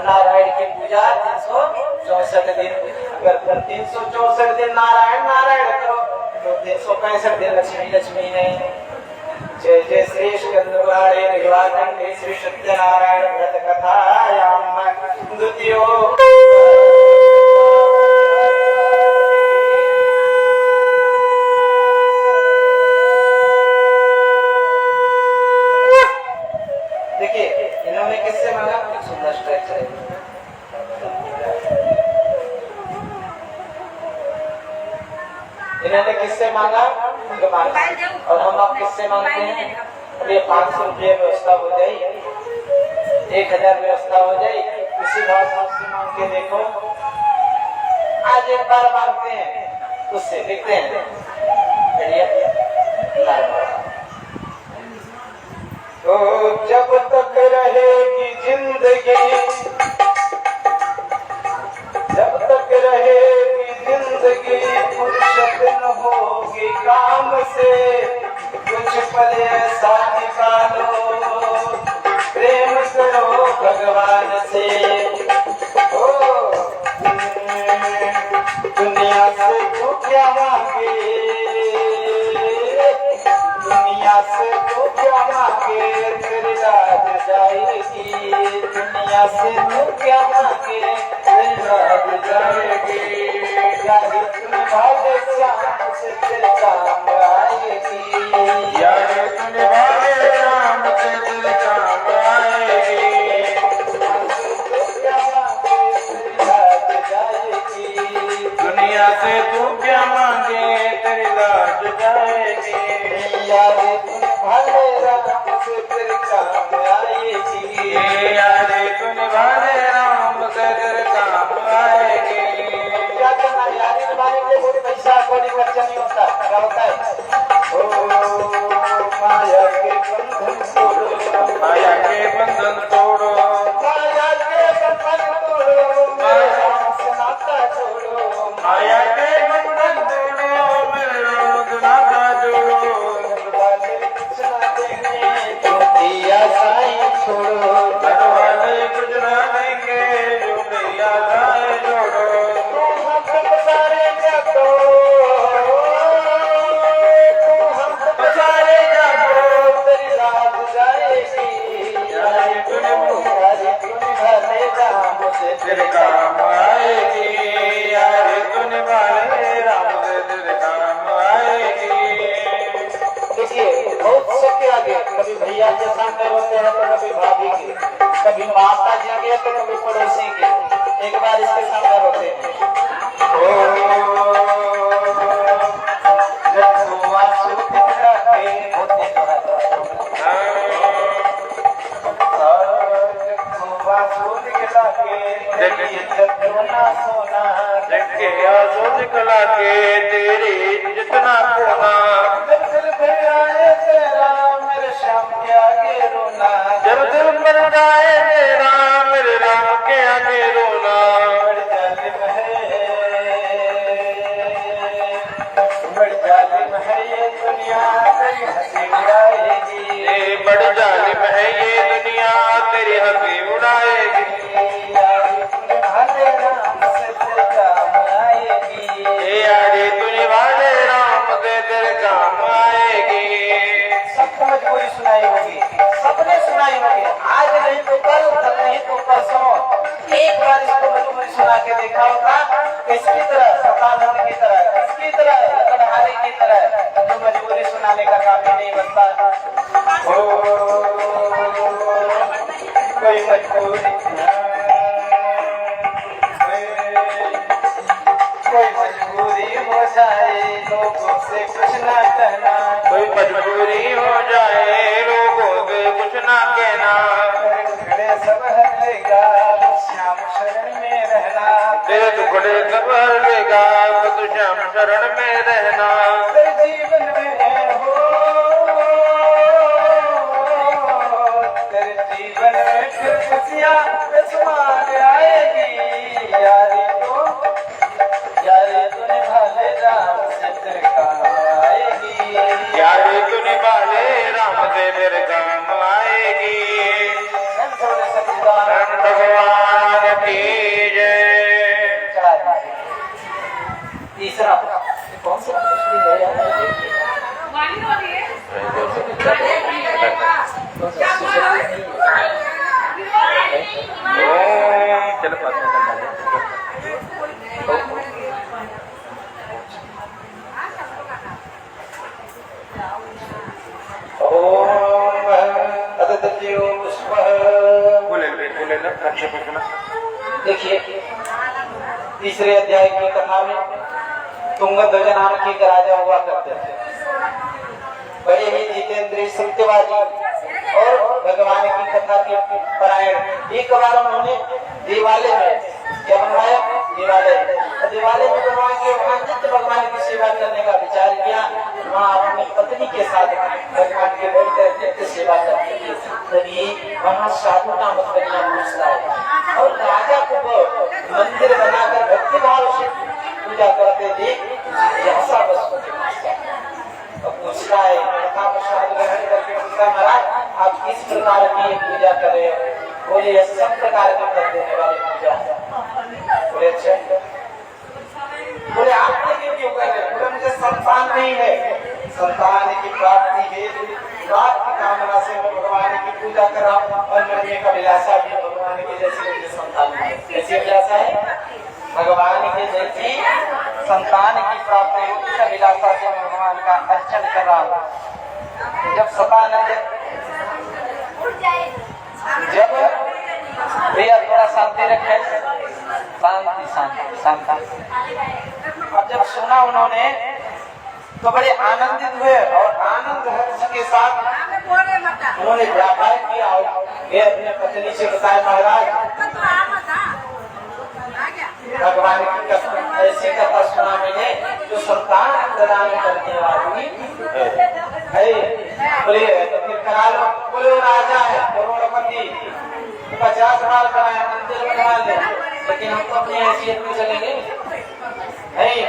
नारायण की पूजा 364 दिन। अगर 364 दिन नारायण नारायण करो तो 365 दिन लक्ष्मी लक्ष्मी है। जय जय श्री स्कंदपुराणे निवासंगे श्री सत्यनारायण व्रत कथायाम द्वितीयो। इन्होंने किससे मांगा? सुंदर स्ट्रक्चर। इन्होंने किससे मांगा? और हम आप किससे मांगते हैं? अब ये 500 रुपये व्यवस्था हो जाए 1000 व्यवस्था हो जाए। उसी भाव से उससे मांग के देखो, आज एक बार मांगते हैं उससे देखते हैं तो जब तक रहेगी जिंदगी, जब तक रहेगी जिंदगी, फुर्सत न होगी काम से, कुछ पल ऐसा निकालो, प्रेम करो भगवान से। ओ दुनिया से तू क्या मांगे, दुनिया से तू क्या मांगे, तेरी राज जाएगी। दुनिया से तू क्या मांगे, तेरी राज जाएगी। यारी तूने भागे श्याम से तेरे काम आएगी, यारी तूने भागे श्याम से तेरे काम आएगी। दुनिया से तू क्या मांगे, तेरी लाज जाएगी। यारे तूने भाले राम से तेरे काम आएगी, यारे तूने भाले राम से तेरे काम आएगी। क्या करना यारी निभाने के लिए कोई पैसा कोई खर्चा नहीं होता। क्या होता है? ओ माया के बंधन तोड़ो, माया के बंधन तोड़ो, माया के बंधन तोड़ो, माया से नाता जोड़ो, माया के बंधन तोड़ो, मेरे रोग नाता जोड़ो। वाले कुछ ना देंगे जो दिया साईं छोड़ो, घर वाले कुछ ना देंगे जो दिया जाए जोड़ो। हम सब सारे जागो, हम सब सारे जागो, तेरी रात जाएगी। यारी तूने भले राम से तेरे काम आएगी, यारे तूने भाले राम से तेरे काम आएगी। देखिए बहुत सबके आगे, कभी भैया के सामने रोते हैं तो कभी भाभी के, कभी माता जी के तो कभी पड़ोसी के, एक बार इसके सामने रोते हैं। जब तू आंसू दिखला के होते सोना जगे आंसू दिखला के तेरी जितना कोना, जब दिल पे आए तेरा मेरे श्याम के आगे रोना, जब दिल मर जाए तेरा मेरे राम के आगे रोना। बड़ जालिम है, बड़ जालिम है ये दुनिया, तेरी हंसी उड़ाएगी। ये बड़ जालिम है ये दुनिया, तेरी हंसी उड़ाएगी। यारी तूने भाले राम से तेरे काम आएगी, यारी तूने भाले राम से तेरे काम आएगी। सबको मजबूरी सुनाई होगी, सबने सुनाई होगी, आज नहीं तो कल, कल नहीं तो परसों। एक बार इसको मजबूरी सुना के देखा होगा, किसकी तरह, सतानंद की तरह, किसकी तरह, लकड़हारे की तरह, जो मजबूरी सुनाने का काम ही नहीं बनता। कोई मजबूरी, कोई मजबूरी हो जाए लोगों से कुछ ना कहना, कोई मजबूरी हो जाए लोगों से कुछ ना कहना। टुकड़े सब हटेगा श्याम शरण में रहना, तेरे टुकड़े सब लेगा तो श्याम शरण में रहना। तेरे जीवन में हो, तेरे जीवन में फिर खुशियाँ आसमान आएगी। यारी तो, यारी तूने भाले राम से तेरे काम आएगी, यारी तूने भाले राम से तेरे काम आएगी। धन भगवान की जय। चला दीजिए। तीसरा कौन सा मुश्किल है यार? चलो देखिए तीसरे अध्याय की कथा में तुंगध्वज नाम के एक राजा हुआ करते थे, बड़े ही जितेंद्रिय सत्यवादी और भगवान की कथा के परायण। एक बार उन्होंने दिवाले में क्या बनवाया, दिवाले में भगवान के वहां नित्य भगवान की सेवा करने का विचार किया। वहाँ अपनी पत्नी के साथ भगवान के बैठ कर नित्य सेवा करते थे। तभी वहाँ साधु नामक कन्या पूछता है और राजा को मंदिर बनाकर भक्ति भाव से पूजा करते थे। ऐसा बस पूछता है, कथा प्रसाद ग्रहण करके पूछता है, महाराज आप किस प्रकार की पूजा कर रहे हो? बोले यह सब प्रकार की कर देने वाली पूजा है। बोले अच्छा, बोले आपने क्यों कर रहे? बोले मुझे संतान नहीं है, संतान की प्राप्ति है, प्राप्ति कामना से मैं भगवान की पूजा कर रहा हूँ और मरने का विलासा भी भगवान के जैसे मुझे संतान है। कैसी विलासा है? भगवान के जैसी संतान की प्राप्ति होती है, विलासा से मैं भगवान का अर्चन कर रहा हूँ। जब सतानंद जब भैया थोड़ा शांति रखे, शांति शांति शांति। अब जब सुना उन्होंने तो बड़े आनंदित हुए और आनंद हर्ष के साथ उन्होंने व्यापार किया। ये अपने पत्नी से बताया, महाराज भगवान की ऐसी कथा सुना मैंने जो संतान प्रदान करने वाली है। बोले तो फिर करा लो। बोले राजा है करोड़पति, 50 बार कराया, मंदिर बनवा ले, लेकिन हम तो अपनी हैसियत में चलेंगे नहीं।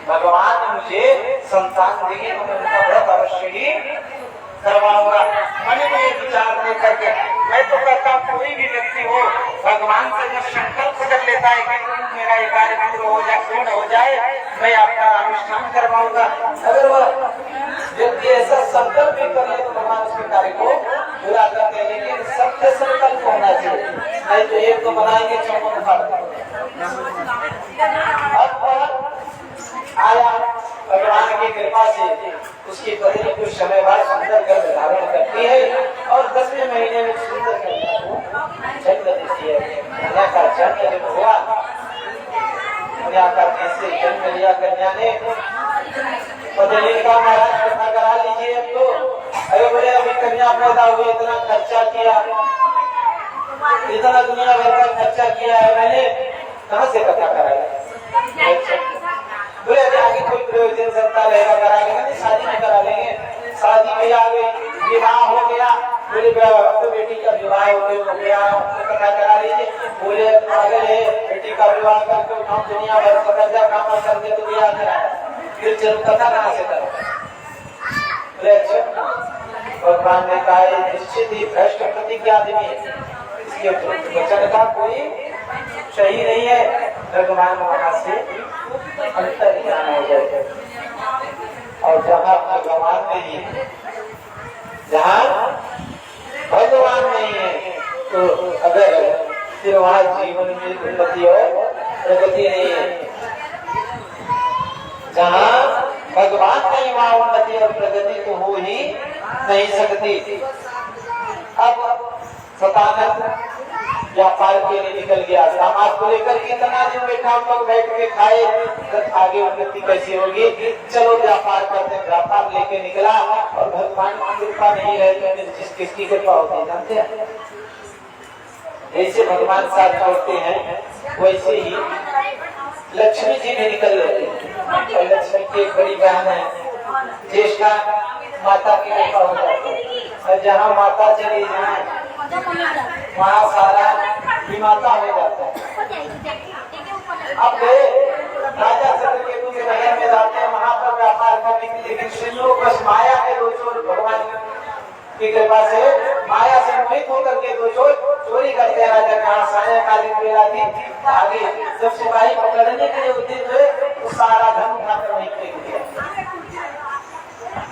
भगवान मुझे संतान देंगे तो मैं उनका व्रत अवश्य ही करवाऊंगा। मैंने तो ये विचार नहीं करके मैं तो कहता हूँ कोई भी व्यक्ति हो भगवान से जब संकल्प कर लेता है कि मेरा ये कार्य पूर्ण हो जाए, मैं आपका अनुष्ठान करवाऊंगा। अगर वह व्यक्ति ऐसा संकल्प भी कर ले तो भगवान उसके कार्य को पूरा करते हैं, लेकिन सत्य संकल्प होना चाहिए, नहीं तो एक तो बनाएंगे चौकों फाड़। आया भगवान की कृपा से उसकी पत्नी कुछ समय बाद सुंदर गर्भ धारण करती है और 10वें महीने में सुंदर कन्या को जन्म देती है। कन्या का जन्म जब हुआ, कन्या का कैसे जन्म लिया कन्या ने, पत्नी का महाराज कथा करा लीजिए अब तो। अरे बोले अभी कन्या पैदा हुई, इतना खर्चा किया, इतना दुनिया भर का खर्चा किया है मैंने, कहाँ से कथा कराई? बोले अभी आगे कोई प्रयोजन सकता रहेगा, करा लेंगे, नहीं शादी में करा लेंगे। शादी में आ गई, विवाह हो गया, बोले तो बेटी का विवाह हो गया, कथा करा लीजिए। बोले अगर बेटी का विवाह करके हम दुनिया भर का कर्जा काम करके तो विवाह कराया, फिर चलो कथा कहाँ से करो? बोले अच्छा, भगवान ने कहा निश्चित ही भ्रष्ट प्रतिज्ञा आदमी है, इसके वचन का कोई सही नहीं है। भगवान वहां से अंतर ज्ञान हो जाए और जहाँ भगवान नहीं है, जहाँ भगवान नहीं है तो अगर फिर वहाँ जीवन में उन्नति और प्रगति नहीं है। जहाँ भगवान नहीं वहाँ उन्नति और प्रगति तो हो ही नहीं सकती। अब सतानंद व्यापार के लिए निकल गया, समाज को लेकर कितना दिन बैठा, हम लोग बैठ के खाए, आगे उन्नति कैसी होगी, चलो व्यापार करते हैं। व्यापार लेके निकला और भगवान की कृपा नहीं रहे तो किसकी कृपा होती है जानते हैं? जैसे भगवान साथ छोड़ते हैं वैसे ही लक्ष्मी जी भी निकल लेते हैं। और लक्ष्मी की एक बड़ी बहन है ज्येष्ठा, माता की कृपा हो जाती है और जहाँ माता चली जाए वहाँ सारा विमाता हो जाता है। अब राजा चंद्रकेतु के नगर में जाते हैं वहाँ पर व्यापार करने के लिए, लेकिन शिल्लो बस माया के दो चोर भगवान की कृपा से माया से मोहित होकर के दो चोर चोरी करते हैं। राजा कहा सायंकालीन बेला थी, आगे जब सिपाही पकड़ने के लिए उद्यत हुए तो सारा धन उठाकर वहीं फेंक दिया।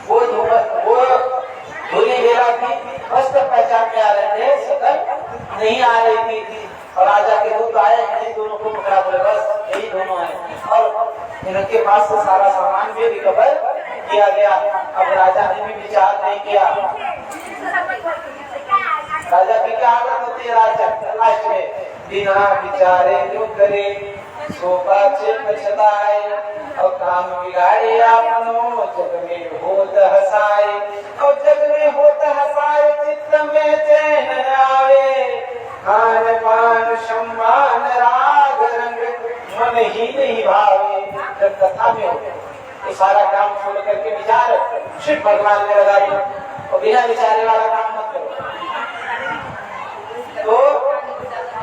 वो धोनी बेला थी, बस तक पहचान में आ रहे थे, सकल नहीं आ रही थी और राजा के दूत आए, इन दोनों को पकड़ा, बोले बस यही दोनों हैं और इनके पास से सारा सामान भी रिकवर किया गया। अब राजा ने भी विचार नहीं किया। राजा की क्या हालत होती है? राजा लास्ट में बिना विचारे जो करे सो पाछे पछताए, और काम बिगाड़े आपनो जग में होत हसाए, और जग में होत हसाए चित्त में चैन आवे, खान पान सम्मान राग रंग मन ही नहीं भावे। जब कथा में हो तो सारा काम छोड़ करके विचार शिव भगवान ने लगा दिया और बिना विचारे वाला काम मत करो। तो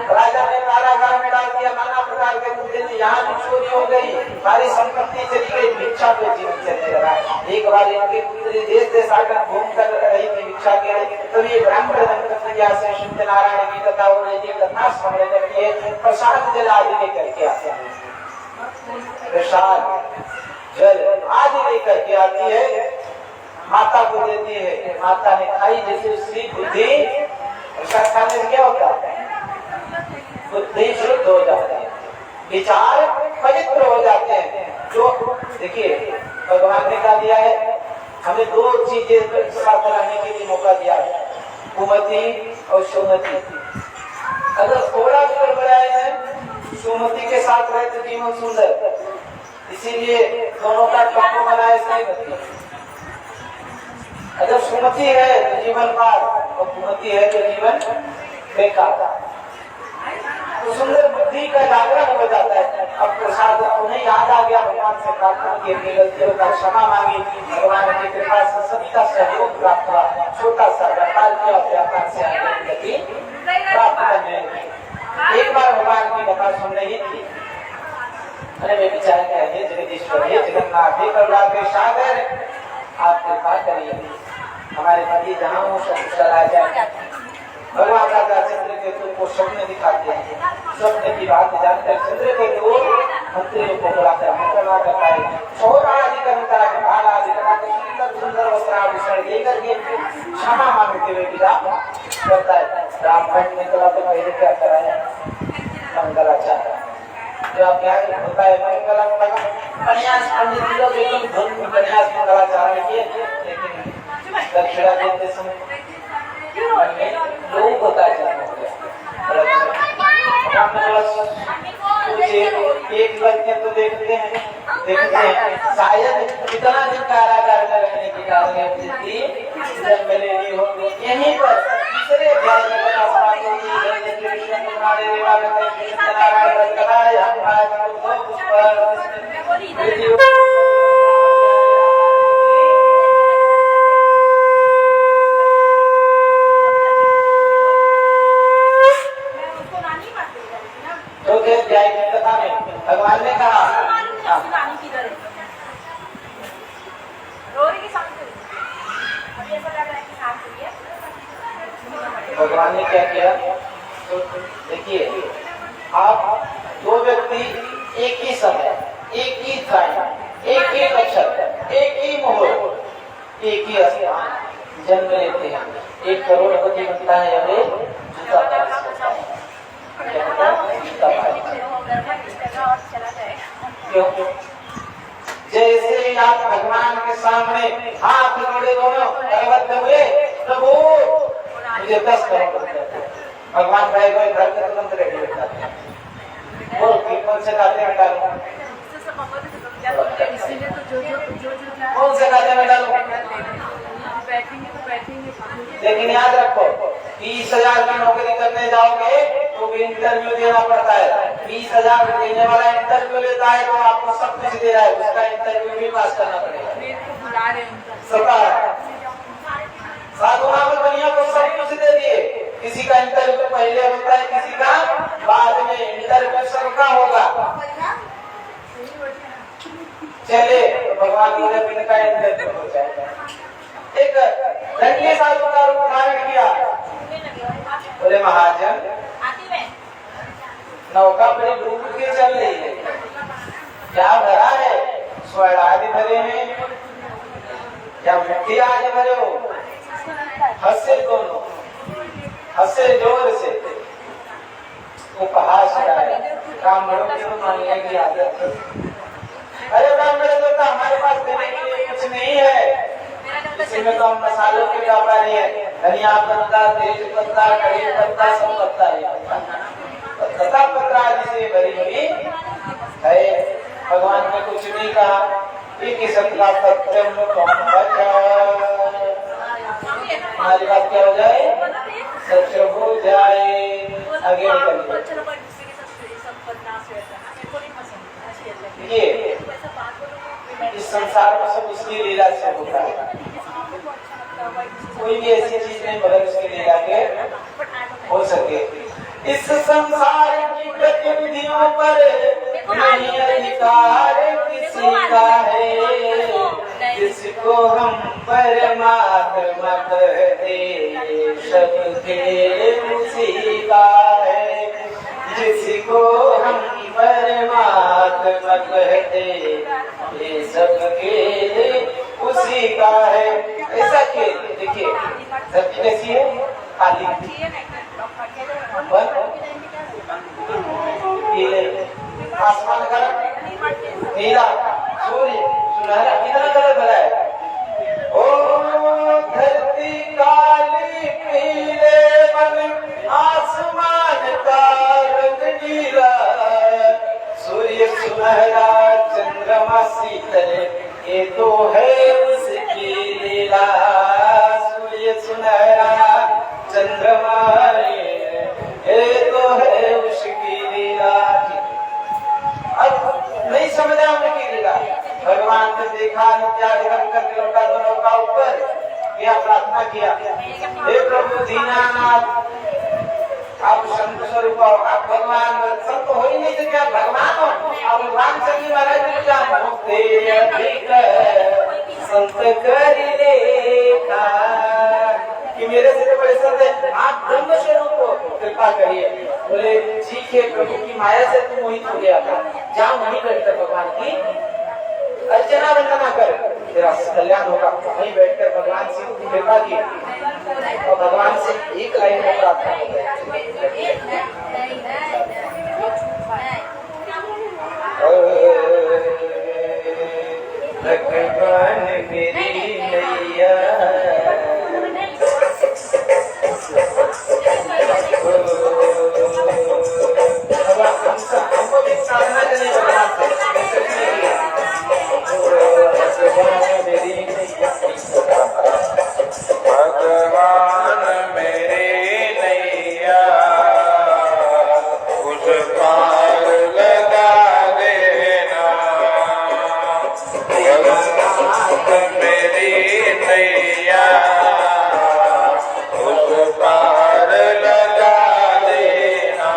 राजा ने कारागार में डाल दिया, नाना प्रकार के मुद्दे थे, यहाँ भी चोरी हो गई, सारी संपत्ति चली गई, भिक्षा पे जीवन चलने लगा। एक बार इनके पुत्री देश देश आकर घूम कर रही थी भिक्षा के लिए, तो ये ब्राह्मण से सत्यनारायण की कथा हो रही थी, कथा सुन रहे थे, प्रसाद जल आदि लेकर के आते हैं, प्रसाद जल आदि लेकर के आती है, माता को देती है। माता ने खाई, जैसे उसकी बुद्धि, प्रसाद खाने से क्या होता है, बुद्धि शुद्ध हो जाती है, विचार पवित्र हो जाते हैं। जो देखिए भगवान ने क्या दिया है, हमें दो चीजें साथ रहने के लिए मौका दिया है, कुमति और सुमति। अगर थोड़ा भी गड़बड़ाए हैं, सुमति के साथ रहे तो जीवन सुंदर, इसीलिए दोनों का टक्कर बनाए सही नहीं। अगर सुमति है तो जीवन पार, और कुमति है तो जीवन बेकार। तो सुंदर बुद्धि का जागरण हो जाता है। अब प्रसाद उन्हें याद आ गया, भगवान से प्रार्थना की, अपनी गलतियों का क्षमा मांगी, भगवान की कृपा से सबका सहयोग प्राप्त हुआ, छोटा सा व्यापार किया, व्यापार से आगे गति प्राप्त करने लगी। एक बार भगवान की कथा सुन रही थी, अरे वे विचार करिए, जगदीश्वर हे जगन्नाथ हे करुणा के सागर, आप कृपा करिए, हमारे पति जहाँ हो सब चला जाए। भगवान राजा चंद्रकेतु को स्वप्न दिखाते हैं, स्वप्न की बात जानकर चंद्रकेतु मंत्रियों को बुलाकर मंत्रणा करता है, छोर आदि करता है, भाल आदि करता है, सुंदर सुंदर वस्त्राभूषण देकर के क्षमा मांगते हुए विदा करता है। ब्राह्मण ने कहा तो मेरे क्या कराया, मंगलाचार्य जो आप यहाँ होता है, मंगलम कन्यास पंडित जी लोग एकदम धर्म कन्यास मंगलाचार्य किए, लेकिन दक्षिणा देते समय लोग होता है एक लड़के तो देखते हैं शायद कितना दिन कारागार में रहने के कारण जब मिलेगी हो यहीं पर तीसरे अध्याय में भगवान ने कहा भगवान ने क्या किया, तो देखिए आप दो व्यक्ति एक ही समय, एक ही टाइम, एक ही नक्षत्र, एक ही मुहूर्त, एक ही स्थान जन्म लेते हैं, 1 करोड़पति बनता है, अरे जूता जैसे आप भगवान के सामने हाथ जोड़े दोनों करबद्ध हुए, प्रभु मुझे 10 करोड़ भगवान भाई भाई घर के तुरंत रेडी हो जाते हैं। बोल कौन से खाते में डालूं, कौन से खाते में डालूं, लेकिन याद रखो 20,000 की नौकरी करने जाओगे तो भी इंटरव्यू देना पड़ता है। 20,000 देने वाला इंटरव्यू लेता है तो आपको सब कुछ दे रहा है, उसका इंटरव्यू भी पास करना पड़ेगा। साधु दुनिया को सब कुछ दे दिए, किसी का इंटरव्यू पहले होता है, किसी का बाद में, इंटरव्यू सबका होगा। चले तो भगवान बोले का इंटरव्यू हो जाएगा। एक धन्य साधु का रूप धारण किया, बोले महाजन नौका बड़ी डूब के चल रही है, क्या भरा है, स्वर्ण आदि भरे हैं या मिट्टी आदि भरे हो, हंसे दोनों, हंसे जोर से, उपहास ब्राह्मणों की तो मानने की आदत है। अरे ब्राह्मण देवता हमारे पास देने के लिए कुछ नहीं है, इसमें तो हम मसालों के व्यापारी है, धनिया पत्ता, तेज पत्ता, कड़ी पत्ता, सब पत्ता है, पत्ता पत्ता आदि से भरी भरी है। भगवान ने कुछ नहीं कहा, यथा सत्यम त्वं वच। हमारी बात क्या हो जाए? सत्य हो जाए। आगे निकलिए। देखिए इस संसार में सब उसकी लीला से होता है। कोई भी ऐसी चीज नहीं बगैर उसकी लीला के हो सके। इस संसार की गतिविधियों पर नहीं अधिकार किसी का है, जिसको हम परमात्मा कहते सबके उसी का है। जिसको हम परमात्मा कहते ये सबके उसी का है। ऐसा के देखिए धरती कैसी है? खाली आसमान का नीला, सूर्य सुनहरा, कितना कलर भरा है। ओ धरती काली पीले मन, आसमान का रंग नीला, सूर्य सुनहरा चंद्रमा शीतल, ये तो है उसकी लीला। सूर्य सुनहरा चंद्रमा ये तो है उसकी लीला। अब नहीं समझा उनकी लीला। भगवान ने देखा नित्याग्रह करके लौटा दोनों का ऊपर किया, प्रार्थना किया, हे प्रभु दीनानाथ आप संत स्वरूप हो, आप भगवान संत हो ही नहीं सकते, आप भगवान हो। अब रामचंद्र जी महाराज ने कहा मुक्ति अधिक संत कर लेखा, कि मेरे से बड़े संत है, आप ब्रह्म स्वरूप हो, कृपा करिए। बोले ठीक है प्रभु की माया से तुम मोहित हो गया था, जाओ वहीं बैठकर भगवान की अर्चना वंदना कर, तेरा कल्याण होगा। वहीं बैठकर भगवान से कृपा की और भगवान से एक लाइन में प्रार्थना हो गई। भगवान मेरी नैया हमको भी साधना करनी भगवान मेरी नैया उस पार लगा देना। भगवान मेरी नैया उस पार लगा देना।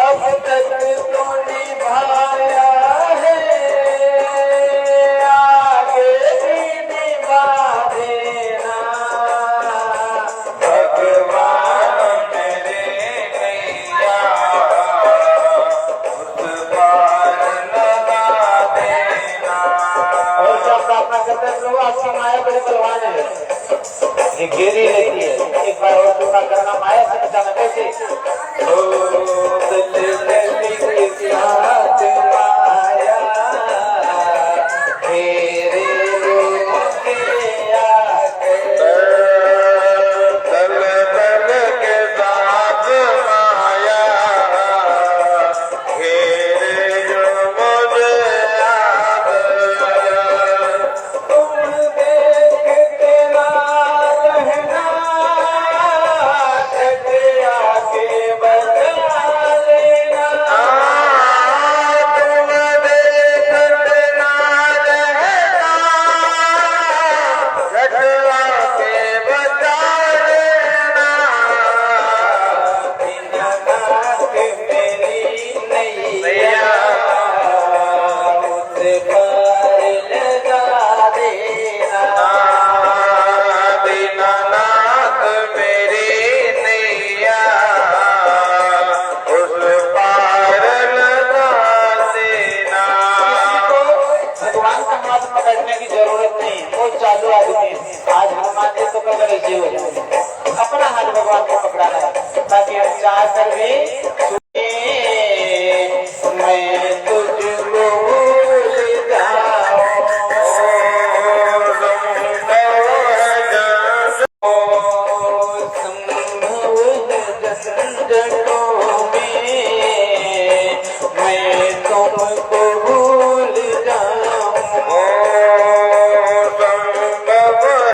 अब तक तो निभाया है, आगे भी निभा देना। भगवान मेरे नैया उस पार लगा देना। और जब प्रार्थना करते हैं प्रभु आपकी माया बड़े बलवान है, ये घेरी रहती है, एक बार और कृपा करना, माया से बचाना। कैसे? माया घेरे दल दल के साथ माया घेरे जो मुझे याद। तुम देखते ना रहना, आके बचा लेना। तुम देखते ना रहना, झटवा के बचा लेना। दीनानाथ मेरी नैया उस पार लगा देना। दीनानाथ मेरी नैया उस पार लगा देना। भगवान का हाथ पकड़ने की जरूरत नहीं है, वो चालू आदमी है। आज हम